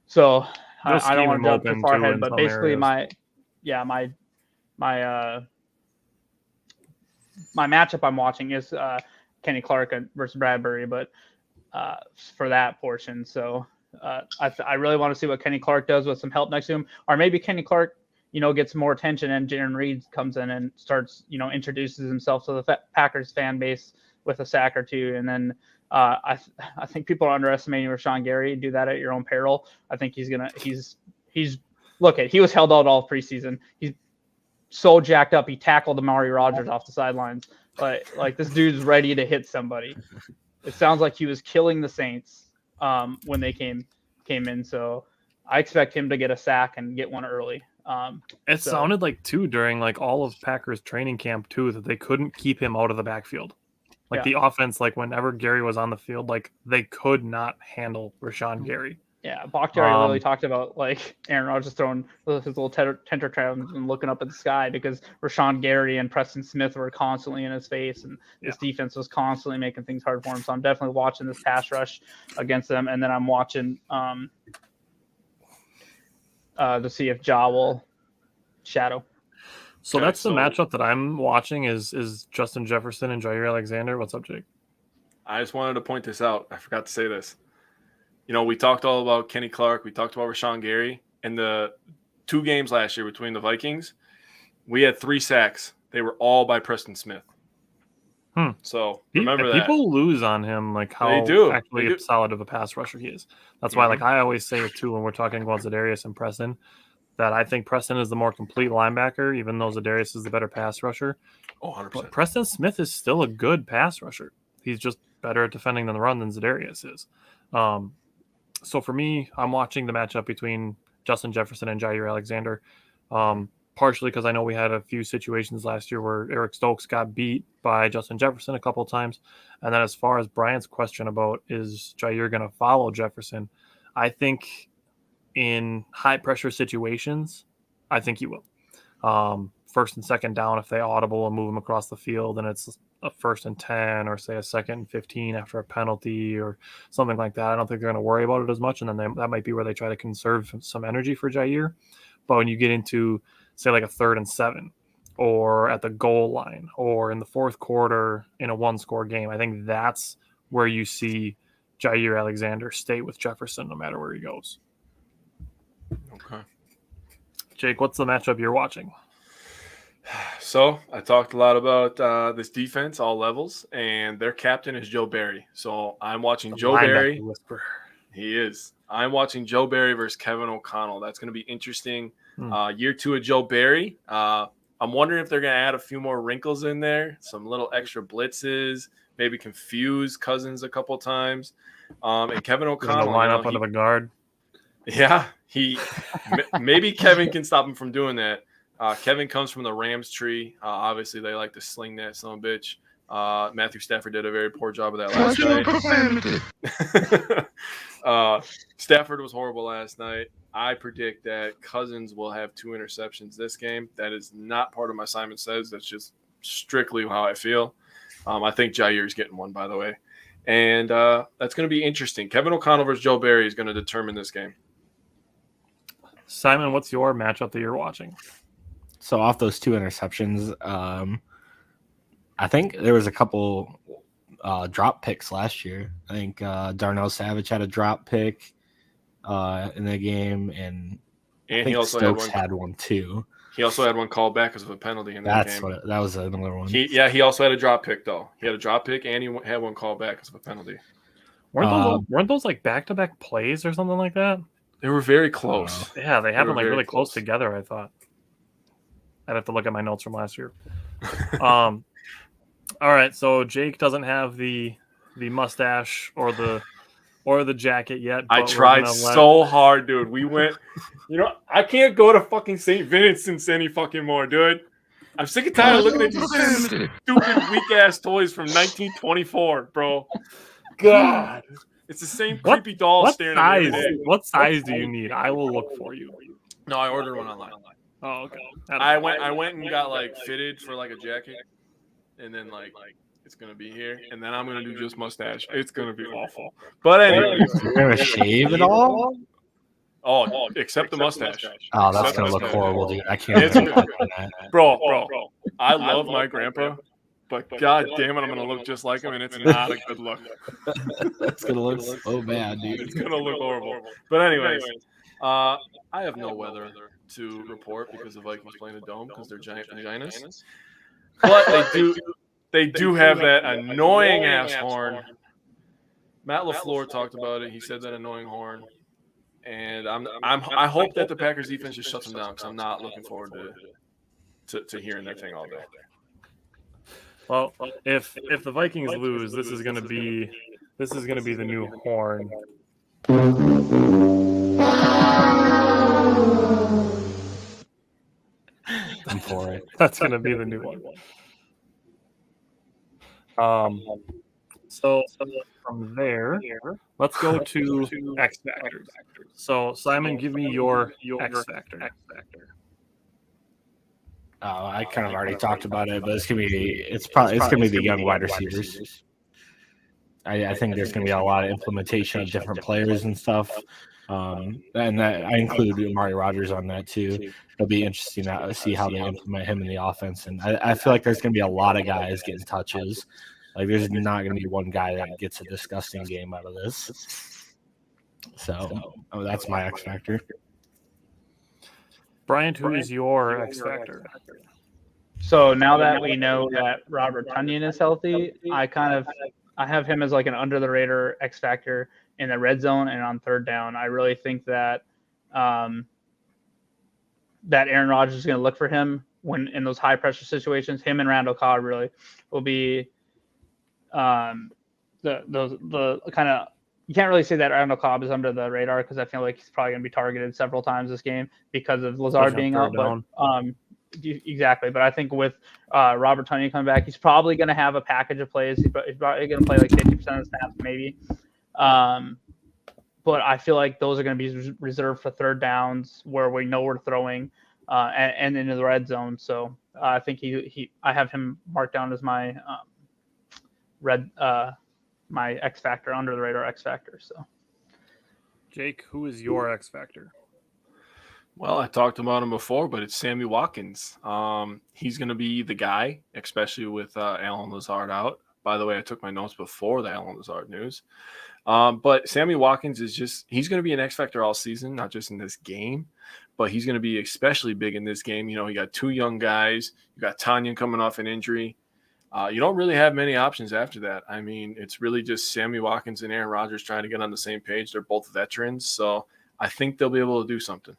So I don't want to jump too far ahead, but basically my matchup I'm watching is Kenny Clark versus Bradbury, but for that portion. So I really want to see what Kenny Clark does with some help next to him, or maybe Kenny Clark, gets more attention and Jaron Reed comes in and starts, introduces himself to the Packers fan base with a sack or 2. And then I think people are underestimating Rashawn Gary. Do that at your own peril. I think he was held out all preseason. He's so jacked up. He tackled Amari Rodgers off the sidelines. Like this dude's ready to hit somebody. It sounds like he was killing the Saints when they came in. So I expect him to get a sack and get one early. Sounded like too during like all of Packers training camp too that they couldn't keep him out of the backfield. Like the offense, like whenever Gary was on the field, like they could not handle Rashawn Gary. Yeah, Bakhtiari really talked about like Aaron Rodgers throwing his little tantrums and looking up at the sky because Rashawn Gary and Preston Smith were constantly in his face, and this defense was constantly making things hard for him. So I'm definitely watching this pass rush against them, and then I'm watching to see if Ja will shadow. So that's the matchup that I'm watching is Justin Jefferson and Jair Alexander. What's up, Jake? I just wanted to point this out. I forgot to say this. We talked all about Kenny Clark. We talked about Rashawn Gary. In the 2 games last year between the Vikings, we had 3 sacks. They were all by Preston Smith. So remember that. People lose on him, like how actually solid of a pass rusher he is. That's why, like I always say it too when we're talking about Za'Darius and Preston, that I think Preston is the more complete linebacker, even though Za'Darius is the better pass rusher. Oh, 100%. But Preston Smith is still a good pass rusher. He's just better at defending the run than Za'Darius is. So for me, I'm watching the matchup between Justin Jefferson and Jair Alexander, partially because I know we had a few situations last year where Eric Stokes got beat by Justin Jefferson a couple of times. And then as far as Brian's question about is Jair going to follow Jefferson, I think in high-pressure situations, I think he will. First and second down, if they audible and move him across the field, and it's a 1st and 10 or say a 2nd and 15 after a penalty or something like that, I don't think they're going to worry about it as much. And then that might be where they try to conserve some energy for Jair. But when you get into, say, like a 3rd and 7 or at the goal line or in the 4th quarter in a 1-score game, I think that's where you see Jair Alexander stay with Jefferson no matter where he goes. Okay. Jake, what's the matchup you're watching? So I talked a lot about this defense, all levels, and their captain is Joe Barry. So I'm watching Joe Barry. Whisperer. He is. I'm watching Joe Barry versus Kevin O'Connell. That's going to be interesting. Year 2 of Joe Barry. I'm wondering if they're going to add a few more wrinkles in there, some little extra blitzes, maybe confuse Cousins a couple times. And Kevin O'Connell. Line up under the guard. Yeah, maybe Kevin can stop him from doing that. Kevin comes from the Rams tree. Obviously, they like to sling that son of a bitch. Matthew Stafford did a very poor job of that last night. Stafford was horrible last night. I predict that Cousins will have 2 interceptions this game. That is not part of my Simon Says. That's just strictly how I feel. I think Jair's getting one, by the way. And that's going to be interesting. Kevin O'Connell versus Joe Barry is going to determine this game. Simon, what's your matchup that you're watching? So off those 2 interceptions, I think there was a couple drop picks last year. I think Darnell Savage had a drop pick in the game, and I think he also Stokes had one too. He also had one called back because of a penalty in that game. That was another one. He also had a drop pick, though. He had a drop pick, and he had one called back because of a penalty. Weren't those like back-to-back plays or something like that? They were very close. Yeah, they happened like really close together, I thought. I'd have to look at my notes from last year. All right, so Jake doesn't have the mustache or the jacket yet. I tried so hard, dude. We went, I can't go to fucking St. Vincent's any fucking more, dude. I'm sick and tired of looking at these stupid, weak-ass toys from 1924, bro. God. It's the same creepy doll staring at me. What size do you need? I will look for you. No, I ordered one online. Oh, okay. I went and got like fitted for like a jacket, and then like it's gonna be here, and then I'm gonna do just mustache. It's gonna be awful. But anyway, you're gonna shave it all? Oh, except the mustache. Oh, that's gonna look horrible, dude. I can't. Bro, I love my grandpa, but god damn it, I'm gonna look just like him, and it's not a good look. It's gonna look so bad, dude. It's gonna look horrible. But anyways, I have no weather to report because the Vikings play in a dome because they're giant vaginas. But they do have that annoying ass horn. Matt LaFleur talked about it. He said that annoying horn, and I hope that the Packers defense just shuts them down because I'm not looking forward to hearing their thing all day. Well, if the Vikings lose, this is gonna be the new horn. I'm for it. That's gonna be the new one. So from there, let's go to X factors. So Simon, give me your X factor. I kind of already talked about it, but it's gonna be the young wide receivers. I think there's gonna be a lot of implementation of different players and stuff. And that I include Amari Rodgers on that too. It'll be interesting to see how they implement him in the offense. And I feel like there's going to be a lot of guys getting touches. Like there's not going to be one guy that gets a disgusting game out of this. So that's my X factor. Bryant, who is your X factor? So now that we know that Robert Tonyan is healthy, I have him as like an under the radar X factor in the red zone and on third down. I really think that that Aaron Rodgers is going to look for him when in those high pressure situations. Him and Randall Cobb really will be the kind of, you can't really say that Randall Cobb is under the radar because I feel like he's probably going to be targeted several times this game because of Lazard being out. But exactly. But I think with Robert Tonyan coming back, he's probably going to have a package of plays. He's probably going to play like 50% of the snaps, maybe. But I feel like those are going to be reserved for third downs where we know we're throwing and into the red zone. So I think I have him marked down as my my X factor, under the radar X factor. So, Jake, who is your X factor? Well, I talked about him before, but it's Sammy Watkins. He's going to be the guy, especially with Allen Lazard out. By the way, I took my notes before the Allen Lazard news. But Sammy Watkins he's going to be an X factor all season, not just in this game, but he's going to be especially big in this game. You got two young guys. You got Tonyan coming off an injury. You don't really have many options after that. I mean, it's really just Sammy Watkins and Aaron Rodgers trying to get on the same page. They're both veterans, so I think they'll be able to do something.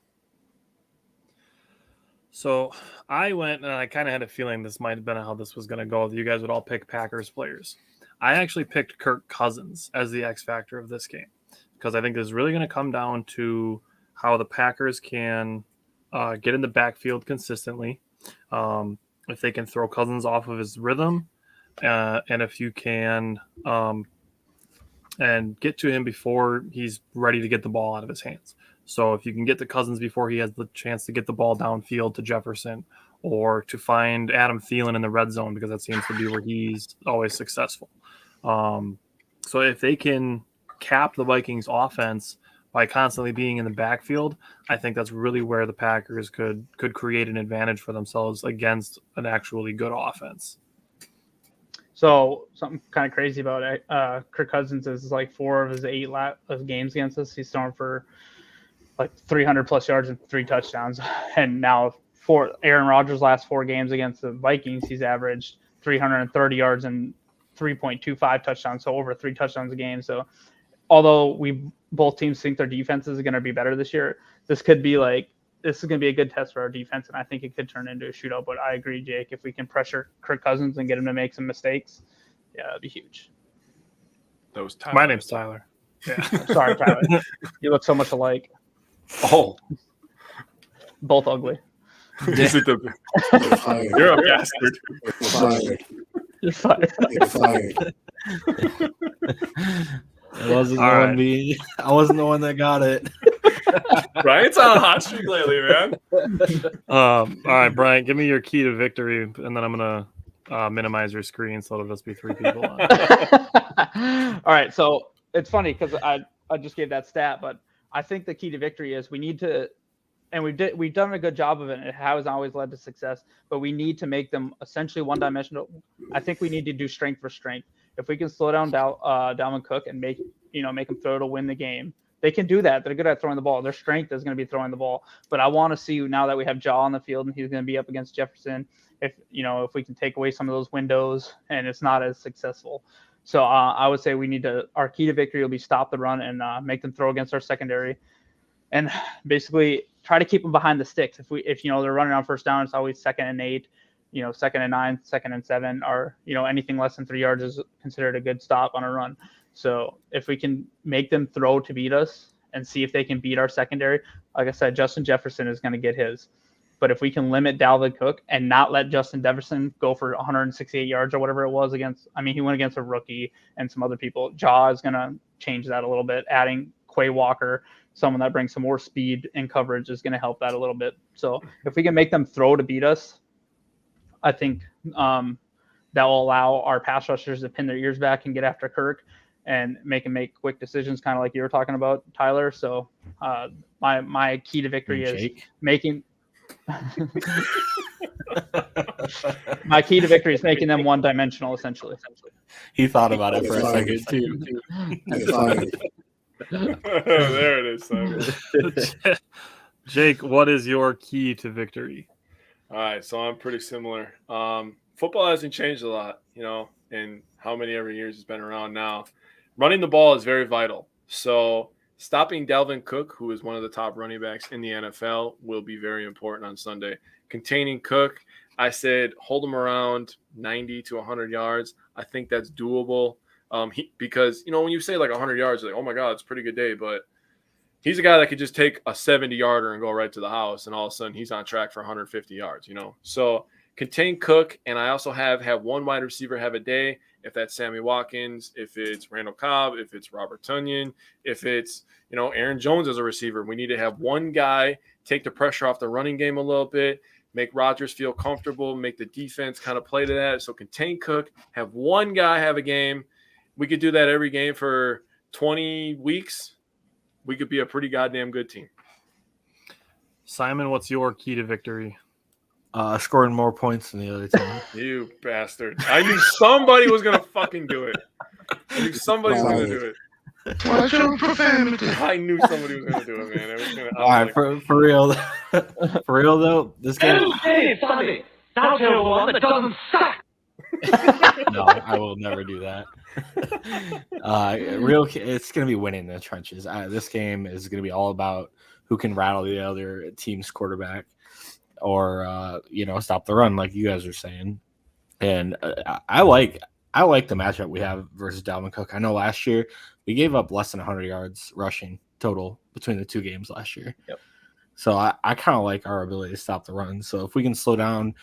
So I went, and I kind of had a feeling this might have been how this was going to go. You guys would all pick Packers players. I actually picked Kirk Cousins as the X factor of this game because I think it's really going to come down to how the Packers can get in the backfield consistently. If they can throw Cousins off of his rhythm, and if you can and get to him before he's ready to get the ball out of his hands. So if you can get to Cousins before he has the chance to get the ball downfield to Jefferson, or to find Adam Thielen in the red zone, because that seems to be where he's always successful. So if they can cap the Vikings offense by constantly being in the backfield, I think that's really where the Packers could create an advantage for themselves against an actually good offense. So something kind of crazy about it, Kirk Cousins is like 4 of his 8 of games against us, he's thrown for like 300 plus yards and 3 touchdowns. And now for Aaron Rodgers' last 4 games against the Vikings, he's averaged 330 yards and 3.25 touchdowns, so over 3 touchdowns a game. So although both teams think their defense is going to be better this year, this is going to be a good test for our defense, and I think it could turn into a shootout. But I agree, Jake, if we can pressure Kirk Cousins and get him to make some mistakes, yeah, that'd be huge. My name's Tyler. Yeah. Sorry, Tyler. You look so much alike. Oh. Both ugly. You're a bastard. You're fired. You're fired. I wasn't the one that got it. Brian's on a hot streak lately, man. All right, Brian, give me your key to victory, and then I'm gonna minimize your screen so it'll just be 3 people on. All right, so it's funny because I just gave that stat, but I think the key to victory is we need to, and we've done a good job of it, and it has always led to success, but we need to make them essentially one-dimensional. I think we need to do strength for strength. If we can slow down Dalvin Cook and make him throw to win the game, they can do that. They're good at throwing the ball. Their strength is going to be throwing the ball. But I want to see, now that we have Jaw on the field and he's going to be up against Jefferson, if we can take away some of those windows and it's not as successful. So I would say our key to victory will be stop the run and make them throw against our secondary, and basically try to keep them behind the sticks. If they're running on first down, it's always 2nd and 8. 2nd and 9, 2nd and 7, or anything less than 3 yards is considered a good stop on a run. So if we can make them throw to beat us and see if they can beat our secondary, like I said, Justin Jefferson is going to get his. But if we can limit Dalvin Cook and not let Justin Jefferson go for 168 yards or whatever it was he went against a rookie and some other people. Jaw is going to change that a little bit. Adding Quay Walker, someone that brings some more speed and coverage, is going to help that a little bit. So if we can make them throw to beat us, I think that will allow our pass rushers to pin their ears back and get after Kirk and make quick decisions, kind of like you were talking about, Tyler. So my key to victory is making my key to victory is making them one-dimensional, essentially. He thought about it for a second too. There it is, Simon. Jake, what is your key to victory? All right, so I'm pretty similar. Football hasn't changed a lot, in how many every years it's been around now. Running the ball is very vital. So stopping Dalvin Cook, who is one of the top running backs in the NFL, will be very important on Sunday. Containing Cook, I said hold him around 90 to 100 yards. I think that's doable because, when you say like 100 yards, you're like, oh, my God, it's a pretty good day. But he's a guy that could just take a 70-yarder and go right to the house, and all of a sudden he's on track for 150 yards, So contain Cook, and I also have one wide receiver have a day, if that's Sammy Watkins, if it's Randall Cobb, if it's Robert Tonyan, if it's, Aaron Jones as a receiver. We need to have one guy take the pressure off the running game a little bit, make Rodgers feel comfortable, make the defense kind of play to that. So contain Cook, have one guy have a game. We could do that every game for 20 weeks. We could be a pretty goddamn good team. Simon, what's your key to victory? Scoring more points than the other team. You bastard. I knew somebody was going to fucking do it. I knew somebody was going to do it. Watch your profanity. I knew somebody was going to do it, man. It was gonna, All right, for real. For real, though, this game. Hey, Sunday. Now to one that doesn't suck. No, I will never do that. It's going to be winning the trenches. This game is going to be all about who can rattle the other team's quarterback or, stop the run, like you guys are saying. And I like the matchup we have versus Dalvin Cook. I know last year we gave up less than 100 yards rushing total between the 2 games last year. Yep. So I kind of like our ability to stop the run. So if we can slow down,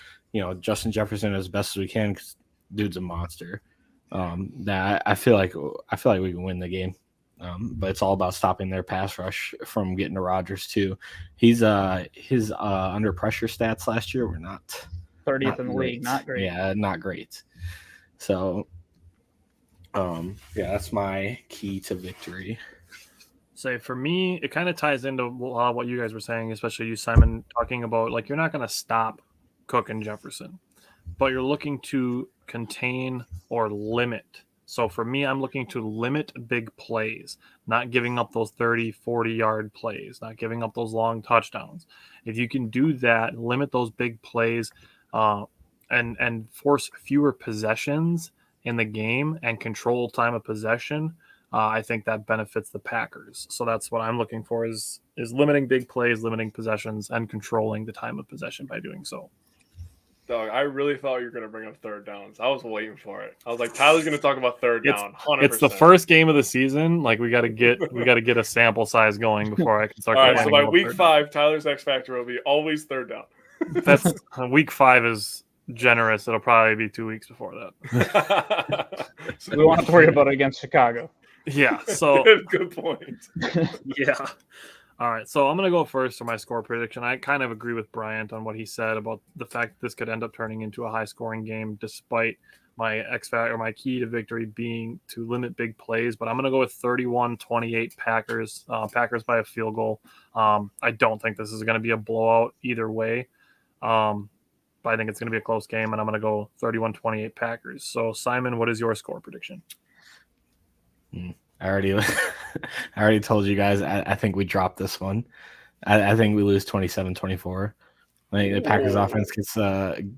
Justin Jefferson as best as we can, because dude's a monster. That I feel like we can win the game. But it's all about stopping their pass rush from getting to Rodgers too. His under pressure stats last year were not 30th in the great. league, not great. Yeah, not great. So, that's my key to victory. Say for me, it kind of ties into what you guys were saying, especially you, Simon, talking about like you're not going to stop Cook and Jefferson, but you're looking to contain or limit. So for me, I'm looking to limit big plays, not giving up those 30, 40-yard plays, not giving up those long touchdowns. If you can do that, limit those big plays, and force fewer possessions in the game and control time of possession, I think that benefits the Packers. So that's what I'm looking for is limiting big plays, limiting possessions, and controlling the time of possession by doing so. Dog, I really thought you were going to bring up third downs. I was waiting for it. I was like, Tyler's going to talk about third down. 100%. It's the first game of the season. Like we got to get a sample size going before I can start. All right, so by week 5, Tyler's X factor will be always third down. That's week 5 is generous. It'll probably be 2 weeks before that. So we won't have to worry about it against Chicago. Yeah. So good point. Yeah. All right. So I'm going to go first for my score prediction. I kind of agree with Bryant on what he said about the fact that this could end up turning into a high scoring game, despite my X factor, my key to victory being to limit big plays. But I'm going to go with 31-28 Packers. Packers by a field goal. I don't think this is going to be a blowout either way. But I think it's going to be a close game, and I'm going to go 31-28 Packers. So, Simon, what is your score prediction? I already told you guys. I think we drop this one. I think we lose 27-24. I think the Packers offense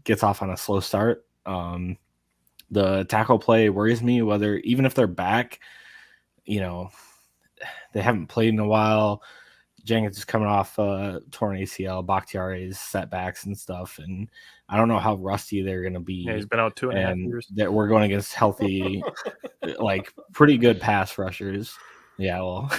gets off on a slow start. The tackle play worries me. Whether even if they're back, they haven't played in a while. Jenkins is coming off torn ACL, Bakhtiari's setbacks and stuff, and I don't know how rusty they're going to be. Yeah, he's been out 2.5 years. That we're going against healthy, like pretty good pass rushers. Yeah, well,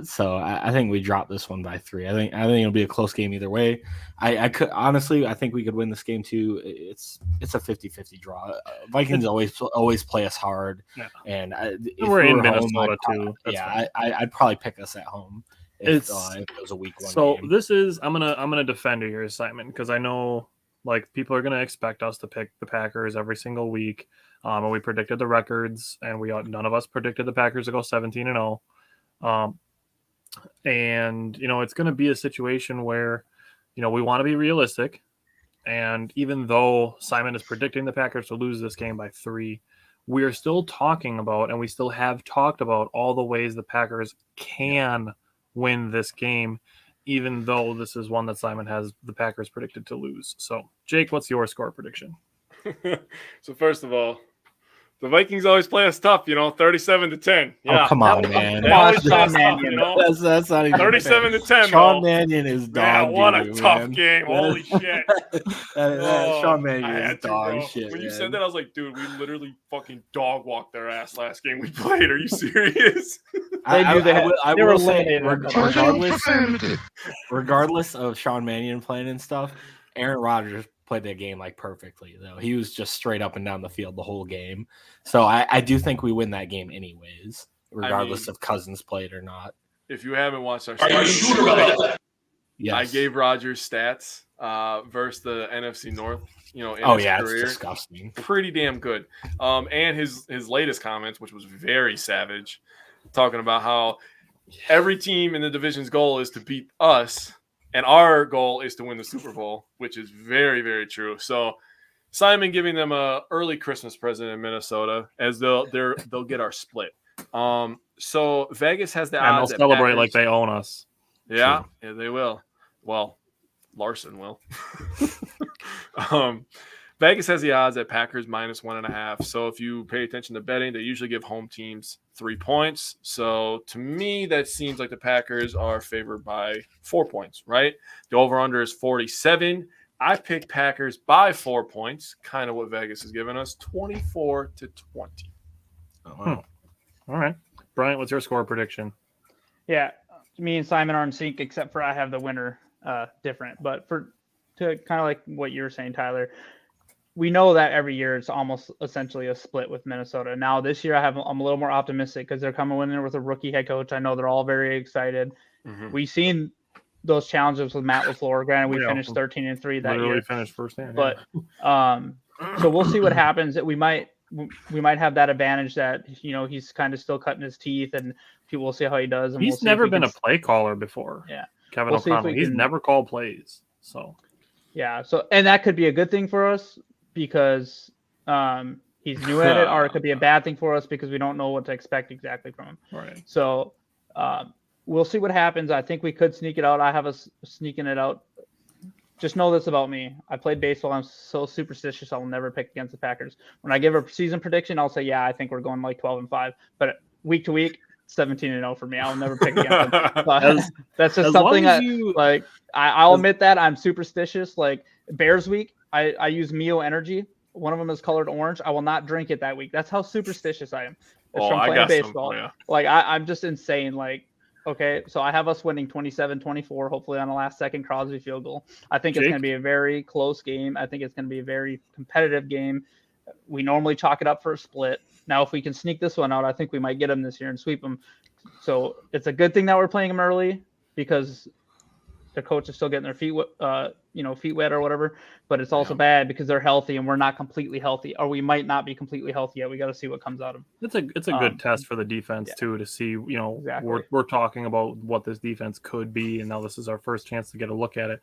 so I think we drop this one by 3. I think it'll be a close game either way. I think we could win this game too. It's a 50-50 draw. Vikings always play us hard, yeah. And if we're in Minnesota too. I'd probably pick us at home if it was a week 1 so game. This is I'm gonna defend you here, Simon, because I know like people are gonna expect us to pick the Packers every single week. And we predicted the records, and none of us predicted the Packers to go 17-0. And it's going to be a situation where, we want to be realistic. And even though Simon is predicting the Packers to lose this game by 3, we are still talking about, and we still have talked about all the ways the Packers can win this game, even though this is one that Simon has the Packers predicted to lose. So, Jake, what's your score prediction? So first of all, the Vikings always play us tough, 37-10. Yeah. Oh, come on, man. That's not even 37-10. Sean Mannion is dog shit. What a tough game. Holy shit. Sean Mannion is dog shit. When you said that, I was like, dude, we literally fucking dog walked their ass last game we played. Are you serious? I will say, eliminated. regardless of Sean Mannion playing and stuff, Aaron Rodgers played that game like perfectly, though. He was just straight up and down the field the whole game. So I do think we win that game anyways, regardless of Cousins played or not. If you haven't watched our show, yes. I gave Rodgers stats versus the NFC North, in his career. It's disgusting. Pretty damn good. And his latest comments, which was very savage, talking about how every team in the division's goal is to beat us. And our goal is to win the Super Bowl, which is very, very true. So Simon giving them a early Christmas present in Minnesota, as they'll get our split. So Vegas has the odds. And they'll celebrate like they own us. Yeah, yeah, they will. Well, Larson will. Vegas has the odds at Packers -1.5. So if you pay attention to betting, they usually give home teams 3 points. So to me, that seems like the Packers are favored by 4 points, right? The over-under is 47. I picked Packers by 4 points, kind of what Vegas has given us, 24-20. Oh, wow. All right. Bryant, what's your score prediction? Yeah, me and Simon are in sync, except for I have the winner different. But to kind of like what you were saying, Tyler, we know that every year it's almost essentially a split with Minnesota. Now this year I'm a little more optimistic because they're coming in there with a rookie head coach. I know they're all very excited. Mhm. We've seen those challenges with Matt LaFleur. Granted, we finished 13-3 that year. Finished first hand. But so we'll see what happens. We might have that advantage that he's kind of still cutting his teeth, and people will see how he does. And He's never been a play caller before. Yeah, Kevin O'Connell. He's never called plays. So yeah, and that could be a good thing for us because he's new at it, or it could be a bad thing for us because we don't know what to expect exactly from him. Right. So we'll see what happens. I think we could sneak it out. I have us sneaking it out. Just know this about me. I played baseball. I'm so superstitious. I will never pick against the Packers. When I give a season prediction, I'll say, yeah, I think we're going like 12-5. But week to week, 17-0 for me. I'll never pick against them. But that's just something I'll admit that I'm superstitious. Like Bears week, I use Mio Energy. One of them is colored orange. I will not drink it that week. That's how superstitious I am. It's from playing baseball. Like I'm just insane. Like, okay, so I have us winning 27-24, hopefully on a last-second Crosby field goal. I think it's going to be a very close game. I think it's going to be a very competitive game. We normally chalk it up for a split. Now, if we can sneak this one out, I think we might get them this year and sweep them. So it's a good thing that we're playing them early because the coach is still getting their feet wet or whatever. But it's also bad because they're healthy and we're not completely healthy, or we might not be completely healthy yet. We got to see what comes out of them. It's a good test for the defense too, to see, exactly. we're talking about what this defense could be, and now this is our first chance to get a look at it.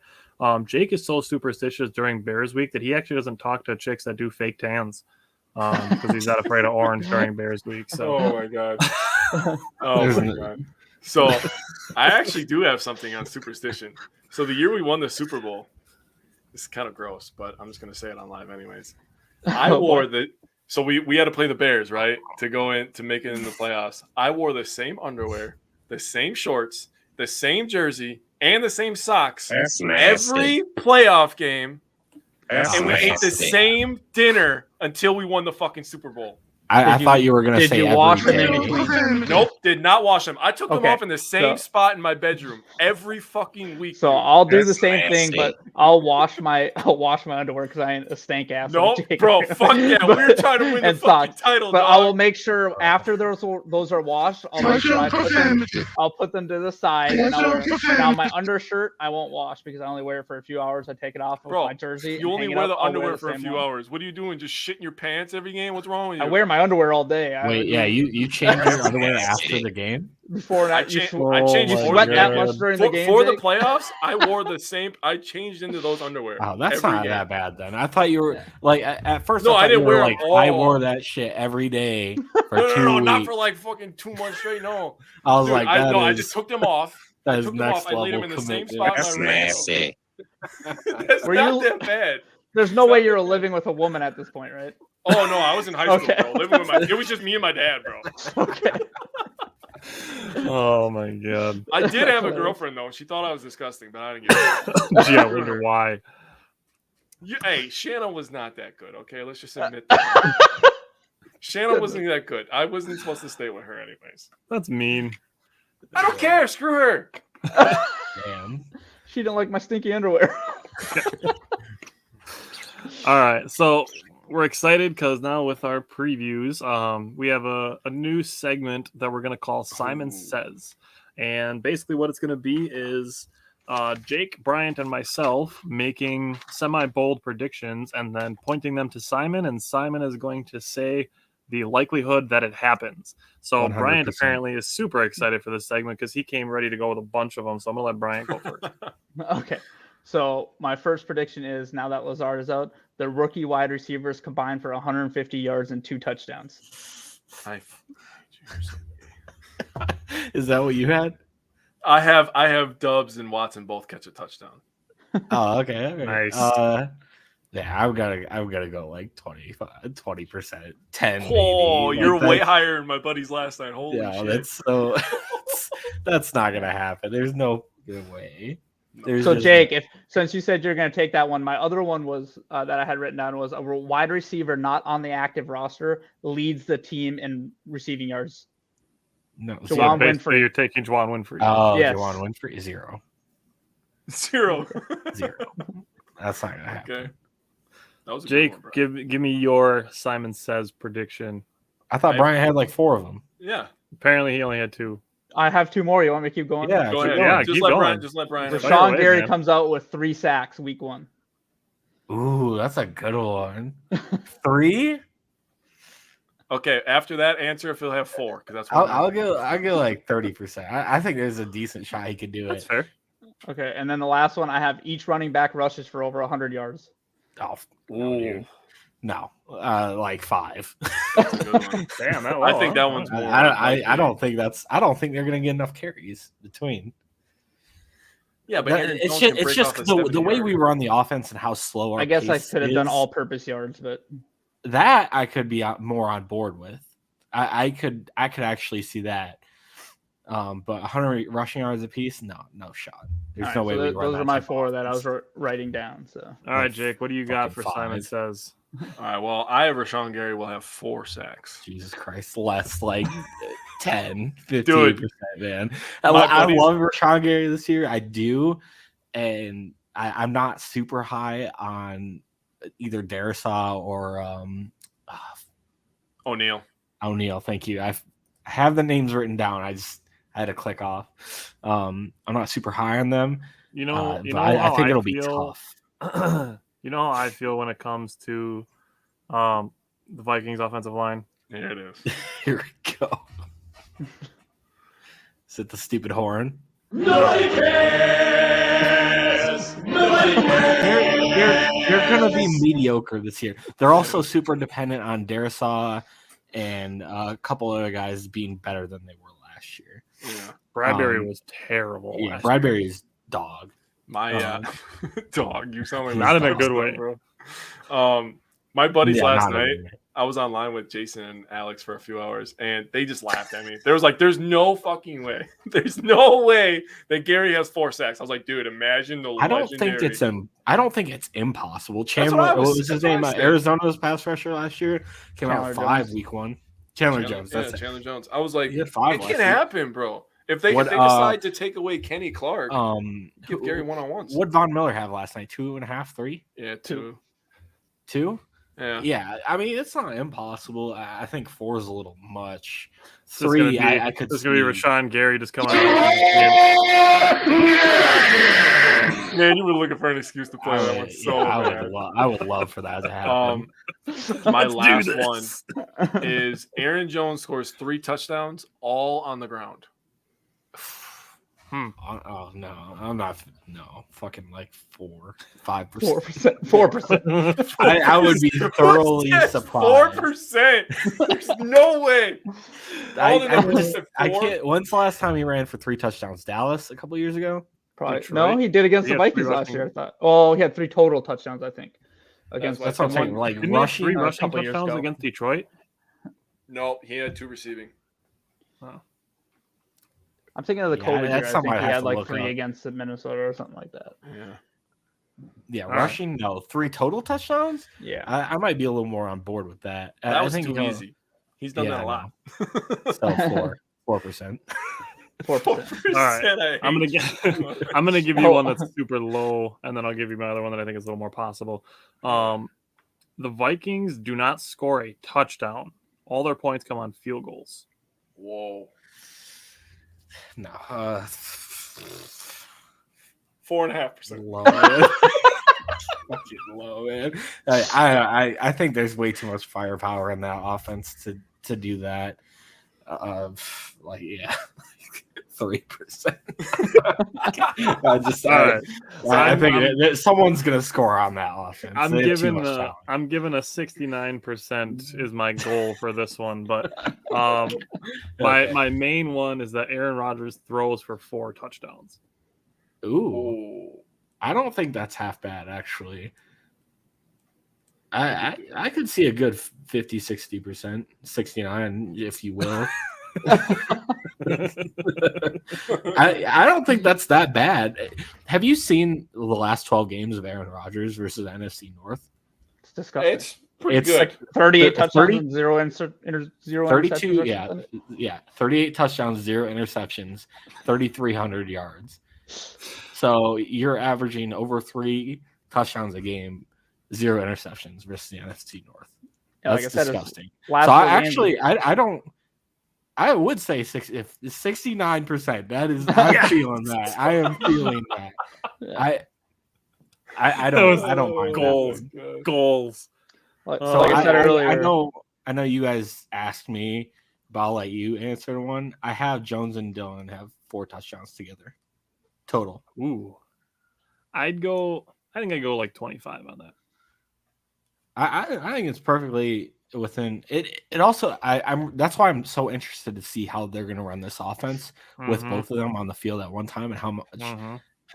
Jake is so superstitious during Bears week that he actually doesn't talk to chicks that do fake tans because he's not afraid of orange during Bears week. So oh my god. So I actually do have something on superstition. So the year we won the Super Bowl, this is kind of gross, but I'm just going to say it on live anyways. I wore so we had to play the Bears, right? To go in, to make it in the playoffs. I wore the same underwear, the same shorts, the same jersey, and the same socks every playoff game. And we ate the same dinner until we won the fucking Super Bowl. I thought you were going to say did you wash them in between? Nope, did not wash them. I took them off in the same spot in my bedroom every fucking week. So I'll do the same thing, but I'll wash my underwear because I ain't a stank ass. Nope, bro, fuck yeah. We were trying to win the fucking title, but dog. I will make sure after those are washed, I'll put them to the side. And now my undershirt I won't wash because I only wear it for a few hours. I take it off with my jersey. You only wear the underwear for a few hours. What are you doing? Just shitting your pants every game? What's wrong with you? I wear my underwear all day. You changed your underwear after the game? Before I changed sweat that much during the game for the playoffs. I wore the same. I changed into those underwear. Oh, that's not that bad then. I thought you were like at first. No, I didn't wear like I wore that shit every day for 2 weeks. No, not for like fucking 2 months straight. No, I was I just took them off. That is next level. I laid them in the same spot. That's nasty. That's not that bad. There's no way you're living with a woman at this point, right? Oh no, I was in high school, bro. Living with it was just me and my dad, bro. Okay. Oh my god. I did have a girlfriend though. She thought I was disgusting, but I didn't get it. Gee, I wonder why. Hey, Shannon was not that good. Okay, let's just admit that. Shannon wasn't that good. I wasn't supposed to stay with her anyways. That's mean. I don't care. Screw her. Damn. She didn't like my stinky underwear. All right, so we're excited because now with our previews, we have a new segment that we're going to call Simon Says. And basically what it's going to be is Jake, Bryant, and myself making semi-bold predictions and then pointing them to Simon, and Simon is going to say the likelihood that it happens. So 100%. Bryant apparently is super excited for this segment because he came ready to go with a bunch of them. So I'm going to let Bryant go first. Okay. So my first prediction is, now that Lazard is out, the rookie wide receivers combined for 150 yards and 2 touchdowns. Is that what you had? I have Dubs and Watson both catch a touchdown. Oh, okay. Nice. Yeah, I've got to go like 20%, 10. Oh, maybe. You're like way higher than my buddies last night. Holy shit. That's so. That's not gonna happen. There's no good way. So Jake, since you said you're going to take that one, my other one was that I had written down was a wide receiver not on the active roster leads the team in receiving yards. No, Juwan Winfrey. You're taking Juwan Winfrey. Oh, yes. Juwan Winfrey, 0. Zero. That's not gonna happen. Okay. That was a Jake, good one, give me your Simon Says prediction. I thought Brian had like 4 of them. Yeah. Apparently, he only had 2. I have 2 more. You want me to keep going? Yeah, Go keep ahead. going. Yeah, Just keep let going. Brian. Just let Brian. have it. Rashawn away, Gary man. comes out with 3 sacks week 1. Ooh, that's a good one. 3? Okay. After that answer, if he'll have 4, because that's I'll go like 30%. I think there's a decent shot he could do That's it. fair. Okay, and then the last one, I have each running back rushes for over 100 yards. Oh, no, dude. No, like 5. That's a good one. Damn, that I think that one's more. I don't think they're gonna get enough carries between. Yeah, but Aaron It's Jones can just break off a the way 70-yarder. we run the offense and how slow our I guess I pace could have done is, all-purpose yards, but that I could be more on board with. I could actually see that. But 100 rushing yards apiece, no shot. There's no way we run those that are my type of 4 that I offense. was writing down. So All right, Jake, what do you got for Fucking Simon 5. Says? All right. Well, I have Rashawn Gary will have 4 sacks. Jesus Christ, less like 10, 15%, Dude. man. My I buddies- love Rashawn Gary this year. I do. And I'm not super high on either Darisaw or O'Neal. O'Neal. Thank you. I have the names written down. I had to click off. I'm not super high on them. You know, But I think it'll be feel, tough. You know how I feel when it comes to the Vikings offensive line. Here it is. Here we go. Is it the stupid horn? Nobody cares! Nobody cares! They're going to be mediocre this year. They're also super dependent on Darisaw and a couple other guys being better than they were last year. Yeah. Bradbury was terrible. Yeah, last Bradbury's dog. My dog. You sound like Not in a dog good stuff, way. bro. My buddies Yeah, last not night. really. I was online with Jason and Alex for a few hours, and they just laughed at me. There was like, "There's no fucking way. There's no way that Gary has 4 sacks." I was like, "Dude, imagine the." I don't think it's impossible. what Chandler, I what was- was his that's what name? I said. Arizona's pass rusher last year came out Chandler 5 Jones. week 1. Chandler Jones. That's it. Chandler Jones. I was like, He had it 5 last can year. happen, bro. If they What, decide to take away Kenny Clark, give Gary what one-on-ones. Von Miller have last night? 2.5, 3, Yeah, 2. 2. Yeah. Yeah, I mean it's not impossible. I think 4 is a little much. This is gonna 3, be, I could. This is gonna be see. Rashawn Gary just coming out. Man, you were looking for an excuse to play that one so bad. I would love for that to happen. My Let's do last one this. is Aaron Jones scores 3 touchdowns, all on the ground. Oh no, I'm not. No, fucking like 5%. 4%. I would be thoroughly surprised. 4%. There's no way. All the numbers said I 4. can't. When's the last time he ran for 3 touchdowns? Dallas a couple years ago. Probably. Detroit. No, he did against He the had 3 Vikings last rushing. year. I thought. Oh, he had 3 total touchdowns, I think. Against That's what I'm saying. Like Didn't he have rushing. 3 a rushing couple years touchdowns ago. against Detroit? No, he had 2 receiving. I'm thinking of the Yeah, COVID year. that's I something think I'd he have had to like look 3 up. against Minnesota or something like that. Yeah. Yeah, All right. rushing. No, 3 total touchdowns. Yeah. I might be a little more on board with that. That I was think too he'll- easy. He's done Yeah, that a I lot. So 4%. 4%. All right. I'm gonna give you one that's super low, and then I'll give you my other one that I think is a little more possible. The Vikings do not score a touchdown. All their points come on field goals. Whoa. No, 4.5%. low. Man. Fucking low, man. I think there's way too much firepower in that offense to do that. Like, yeah, 3%. I think someone's gonna score on that offense. I'm They have too giving much talent. I'm giving a 69% is my goal for this one, but Okay. my main one is that Aaron Rodgers throws for 4 touchdowns. Ooh, I don't think that's half bad actually. I could see a good 50-60%, 69 if you will. I don't think that's that bad. Have you seen the last 12 games of Aaron Rodgers versus NFC North? It's disgusting. It's pretty It's good. like 38 touchdowns 30 and zero 32, interceptions or yeah, something. yeah, 38 touchdowns, 0 interceptions, 3,300 yards. So you're averaging over 3 touchdowns a game 0 interceptions versus the NFC North. Yeah, That's like I said, disgusting. last So four games- I don't. I would say if 69%. That is, I'm feeling that. I am feeling that. Yeah. I don't mind goals. that. Goals. Like, So like I said earlier, I know you guys asked me, but I'll let you answer one. I have Jones and Dillon have 4 touchdowns together total. Ooh. I think I'd go like 25 on that. I think it's perfectly within it. It also I'm that's why I'm so interested to see how they're going to run this offense with both of them on the field at one time and how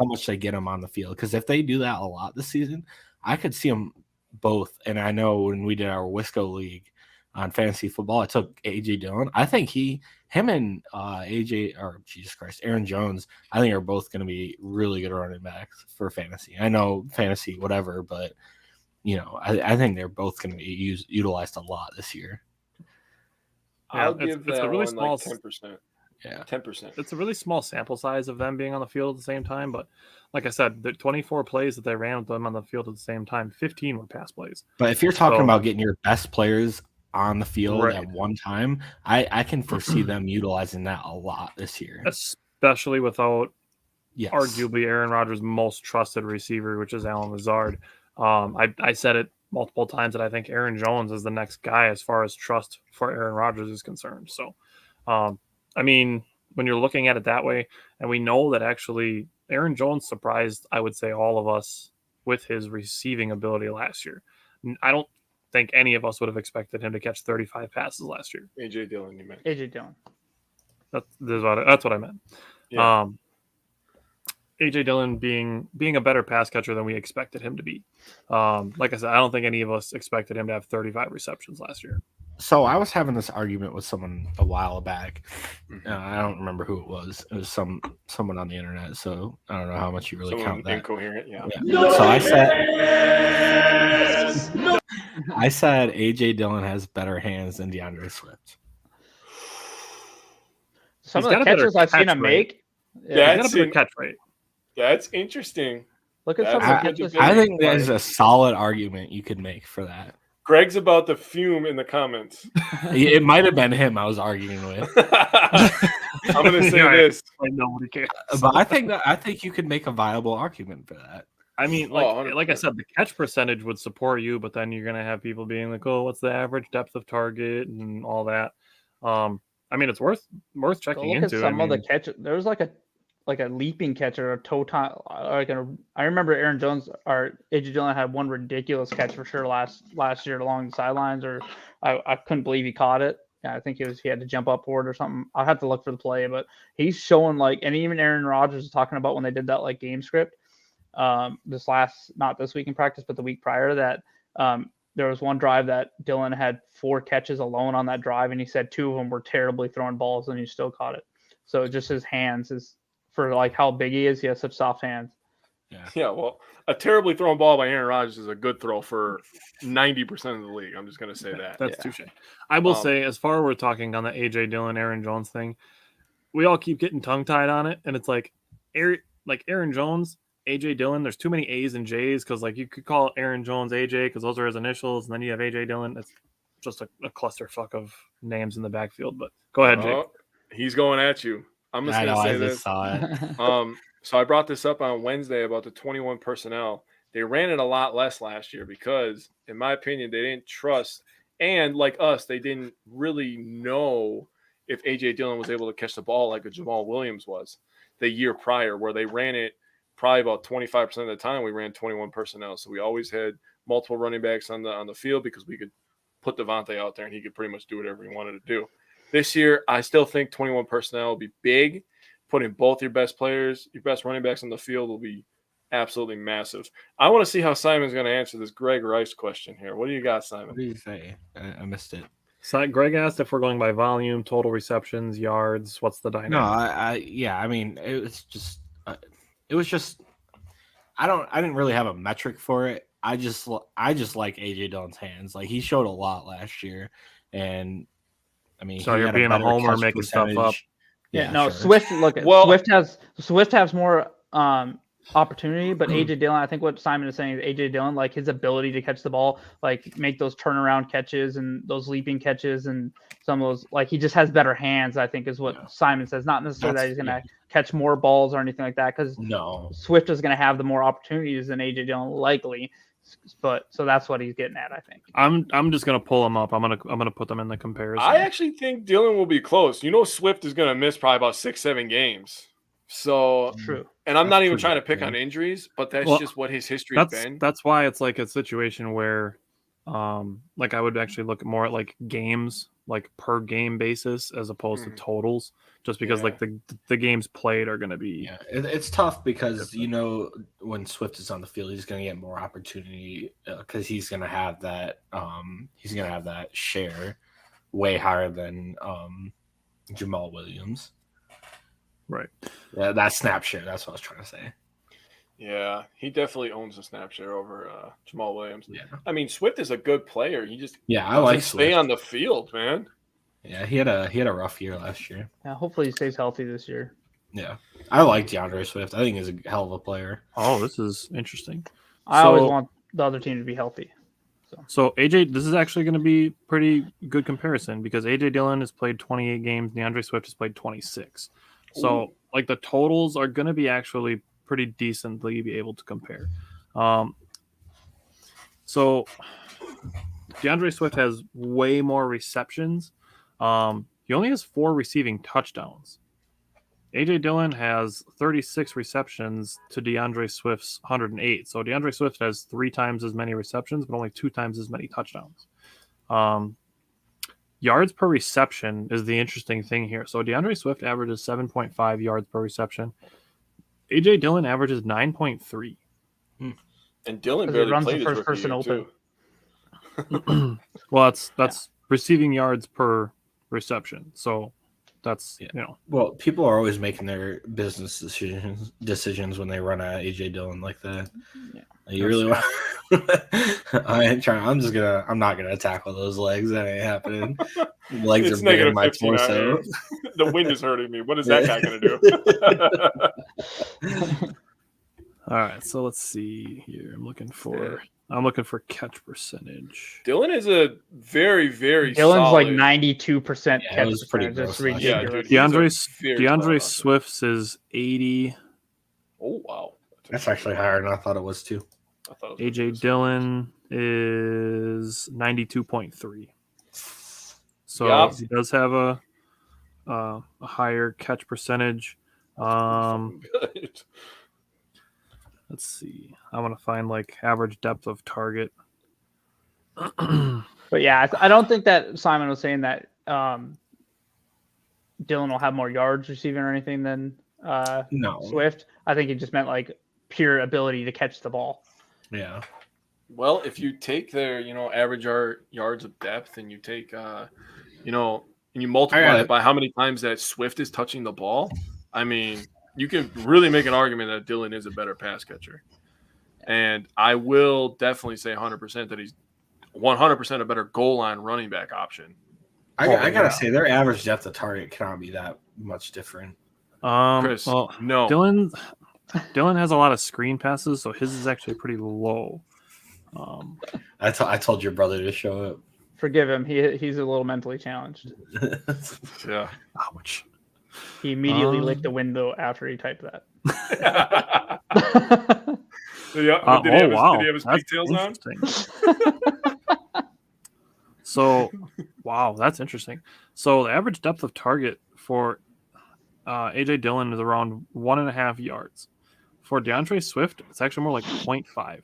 much they get them on the field. Because if they do that a lot this season, I could see them both. And I know when we did our Wisco League on fantasy football, I took AJ Dillon. I think him and Aaron Jones, I think are both going to be really good running backs for fantasy. I know fantasy, whatever, but I think they're both going to be utilized a lot this year. I'll give that a really one small, like 10%. Yeah, 10%. It's a really small sample size of them being on the field at the same time, but like I said, the 24 plays that they ran with them on the field at the same time, 15 were pass plays. But if you're talking about getting your best players on the field Right. at one time, I can foresee them utilizing that a lot this year, especially without yes. arguably Aaron Rodgers' most trusted receiver, which is Allen Lazard. I said it multiple times that I think Aaron Jones is the next guy as far as trust for Aaron Rodgers is concerned. So, I mean, when you're looking at it that way, and we know that actually Aaron Jones surprised, I would say, all of us with his receiving ability last year. I don't think any of us would have expected him to catch 35 passes last year. AJ Dillon, you meant. AJ Dillon. That's what I meant. Yeah. AJ Dillon being a better pass catcher than we expected him to be. Like I said, I don't think any of us expected him to have 35 receptions last year. So I was having this argument with someone a while back. I don't remember who it was. It was someone on the internet. So I don't know how much you really count that. Incoherent, yeah. So I said AJ Dillon has better hands than DeAndre Swift. Some He's of the got a better catches I've seen catch him rate. make. Yeah, He's got a better catch rate. That's interesting. Look at some of That's the a good catches. debate. I think that is a solid argument you could make for that. Greg's about to fume in the comments. It might have been him I was arguing with, I'm going to say this. Like nobody cares. but I think you could make a viable argument for that. I mean, Oh, like I said, the catch percentage would support you, but then you're gonna have people being like, "Oh, what's the average depth of target and all that." I mean, it's worth checking Look at into. some of the catches. There was like a leaping catch or a toe time. I remember Aaron Jones or AJ Dillon had one ridiculous catch for sure last year along the sidelines, or I couldn't believe he caught it. Yeah, I think he had to jump upward or something. I'll have to look for the play, but he's showing and even Aaron Rodgers was talking about when they did that game script. Not this week in practice, but the week prior to that, there was one drive that Dillon had 4 catches alone on that drive, and he said 2 of them were terribly throwing balls, and he still caught it. So just his hands is for how big he is. He has such soft hands. Yeah, well, a terribly thrown ball by Aaron Rodgers is a good throw for 90% of the league. I'm just going to say that. That's touche. I will say, as far as we're talking on the AJ Dillon, Aaron Jones thing, we all keep getting tongue tied on it, and it's like Aaron Jones, AJ Dillon. There's too many A's and J's because you could call Aaron Jones AJ because those are his initials, and then you have AJ Dillon. It's just a clusterfuck of names in the backfield. But go ahead, Jake. He's going at you. I'm just going to say this. Saw it. So I brought this up on Wednesday about the 21 personnel. They ran it a lot less last year because, in my opinion, they didn't trust. And like us, they didn't really know if A.J. Dillon was able to catch the ball like a Jamal Williams was the year prior, where they ran it probably about 25% of the time. We ran 21 personnel. So we always had multiple running backs on the field because we could put Devontae out there and he could pretty much do whatever he wanted to do. This year, I still think 21 personnel will be big. Putting both your best players, your best running backs on the field will be absolutely massive. I want to see how Simon's going to answer this Greg Rice question here. What do you got, Simon? What do you say? I missed it. So Greg asked if we're going by volume, total receptions, yards. What's the dynamic? No, I mean, it was just I didn't really have a metric for it. I just like AJ Dillon's hands. He showed a lot last year, and I mean, so you're being a homer, making stuff up. Yeah, no, sure. Swift. Swift has more opportunity, but AJ Dillon, I think what Simon is saying is AJ Dillon, like his ability to catch the ball, like make those turnaround catches and those leaping catches and some of those, like he just has better hands, I think is what Simon says. Not necessarily that he's going to catch more balls or anything like that, because Swift is going to have the more opportunities than AJ Dillon likely. But so that's what he's getting at, I think. I'm just gonna pull them up. I'm gonna put them in the comparison. I actually think Dillon will be close. Swift is gonna miss probably about 6-7 games. So true. And I'm not even trying to pick on injuries, but that's just what his history has been. That's why it's like a situation where, like I would actually look more at like games, like per game basis, as opposed to totals, just because like the games played are going to be. Yeah, it's tough because when Swift is on the field, he's going to get more opportunity because he's going to have that share way higher than Jamal Williams. Right. Yeah, that snap share. That's what I was trying to say. Yeah, he definitely owns the snap share over Jamal Williams. Yeah. I mean, Swift is a good player. He just I like stay on the field, man. Yeah, he had a rough year last year. Yeah, hopefully he stays healthy this year. Yeah, I like DeAndre Swift. I think he's a hell of a player. Oh, this is interesting. I always want the other team to be healthy. So AJ, this is actually going to be pretty good comparison because AJ Dillon has played 28 games, DeAndre Swift has played 26. So like the totals are going to be actually pretty decently be able to compare. So DeAndre Swift has way more receptions. He only has 4 receiving touchdowns. AJ Dillon has 36 receptions to DeAndre Swift's 108. So DeAndre Swift has 3 times as many receptions, but only 2 times as many touchdowns. Yards per reception is the interesting thing here. So DeAndre Swift averages 7.5 yards per reception. AJ Dillon averages 9.3. And Dillon barely runs played the first person open. Well, that's receiving yards per reception. So that's Well, people are always making their business decisions when they run at AJ Dillon like that. Yeah. You really want? I'm not gonna tackle those legs. That ain't happening. Legs It's are bigger than my -15 out torso. here. The wind is hurting me. What is that guy gonna do? All right. So let's see here. I'm looking for catch percentage. Dillon is a very, very Dillon's solid. like 92% Yeah, it catch was pretty percentage. That's gross last year. ridiculous. Yeah, DeAndre Swift's is 80. Oh wow, That's actually higher than I thought it was too. I thought it was AJ Dillon is 92.3. So he does have a higher catch percentage. good. Let's see. I want to find like average depth of target. But yeah, I don't think that Simon was saying that Dillon will have more yards receiving or anything than Swift. I think he just meant like pure ability to catch the ball. Yeah. Well, if you take their, average yards of depth, and you take, and you multiply it by how many times that Swift is touching the ball, I mean, you can really make an argument that Dillon is a better pass catcher. And I will definitely say 100% that he's 100% a better goal line running back option. I gotta say their average depth of target cannot be that much different. Chris, no. Dillon has a lot of screen passes, so his is actually pretty low. I told your brother to show up. Forgive him. He's a little mentally challenged. Yeah. Ouch. He immediately licked the window after he typed that. Did he have his pigtails on? So, wow, that's interesting. So the average depth of target for AJ Dillon is around 1.5 yards. For DeAndre Swift, it's actually more like 0.5.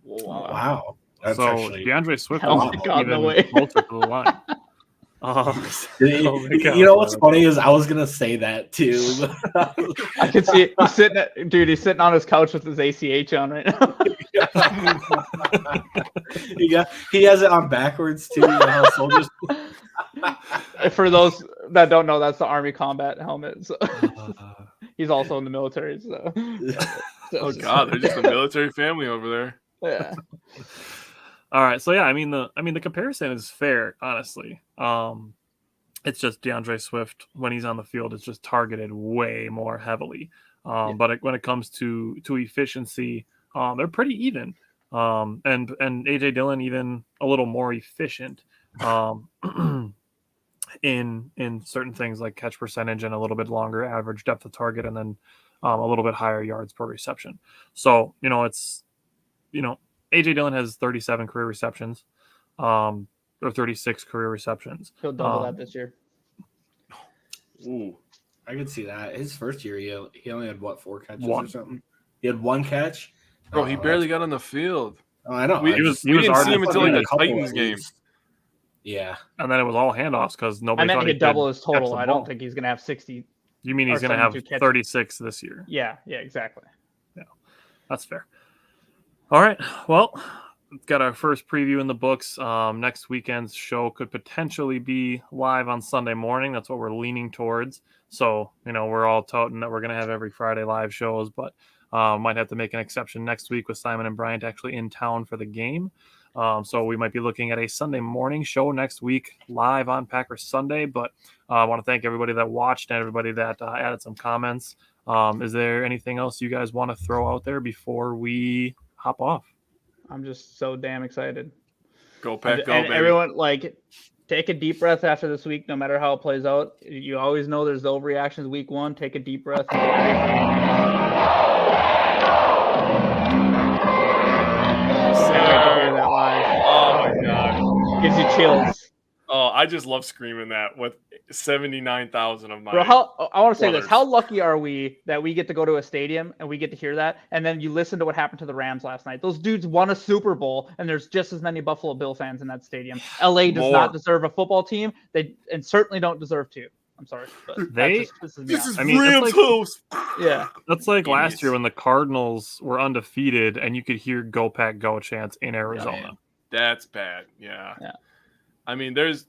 Wow. That's so actually... DeAndre Swift is even closer to the line. You know what's funny is I was gonna say that too. I can see it. He's sitting on his couch with his ACH on right now. He has it on backwards too. Soldiers. For those that don't know, that's the Army combat helmet. So. He's also in the military. So. Oh God, they're just a military family over there. Yeah. All right, so yeah, I mean the comparison is fair, honestly. It's just DeAndre Swift when he's on the field is just targeted way more heavily. But when it comes to efficiency, they're pretty even. And AJ Dillon even a little more efficient in certain things like catch percentage and a little bit longer average depth of target, and then a little bit higher yards per reception. So AJ Dillon has 37 career receptions, or 36 career receptions. He'll double that this year. Ooh, I could see that. His first year, he only had 4 catches One. or something. He had 1 catch. Bro, he barely got on the field. Oh, I know. We didn't see him until like the Titans game. Yeah, And then it was all handoffs because nobody. I meant thought he could double his catch total. the I ball. don't think he's going to have 60. You mean he's going to have 36 this year? Yeah, exactly. Yeah, that's fair. All right. Well, we've got our first preview in the books. Next weekend's show could potentially be live on Sunday morning. That's what we're leaning towards. So, we're all touting that we're going to have every Friday live shows, but might have to make an exception next week with Simon and Bryant actually in town for the game. So we might be looking at a Sunday morning show next week live on Packers Sunday. But I want to thank everybody that watched and everybody that added some comments. Is there anything else you guys want to throw out there before we hop off? I'm just so damn excited. Go Pack, go, and baby. Everyone, take a deep breath after this week, no matter how it plays out. You always know there's the overreactions week 1. Take a deep breath. Oh my god, gives you chills. Oh, I just love screaming that with 79,000 of my. Bro, I want to say brothers. this: how lucky are we that we get to go to a stadium and we get to hear that, and then you listen to what happened to the Rams last night? Those dudes won a Super Bowl, and there's just as many Buffalo Bill fans in that stadium. LA does not deserve a football team. They certainly don't deserve to. I'm sorry, but They- This is I mean, Rams it's host. yeah. That's like last Idiots. year when the Cardinals were undefeated and you could hear "Go Pack, Go" chants in Arizona. That's bad. Yeah. I mean, there's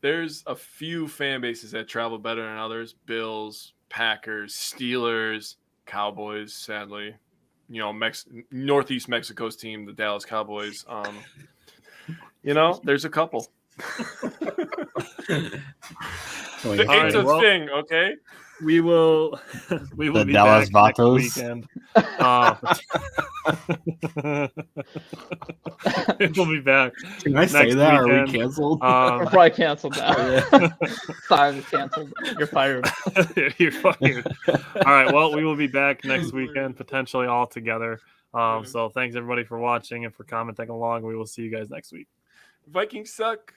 a few fan bases that travel better than others. Bills, Packers, Steelers, Cowboys, sadly. Northeast Mexico's team, the Dallas Cowboys. There's a couple. It's a thing, okay? We will The be Dallas back next Vatos. weekend. We'll be back. Can I say next that? Are we weekend. canceled? We're probably canceled now. Time is canceled. You're fired. You're fired. All right. Well, we will be back next weekend, potentially all together. So thanks everybody for watching and for commenting along. We will see you guys next week. Vikings suck.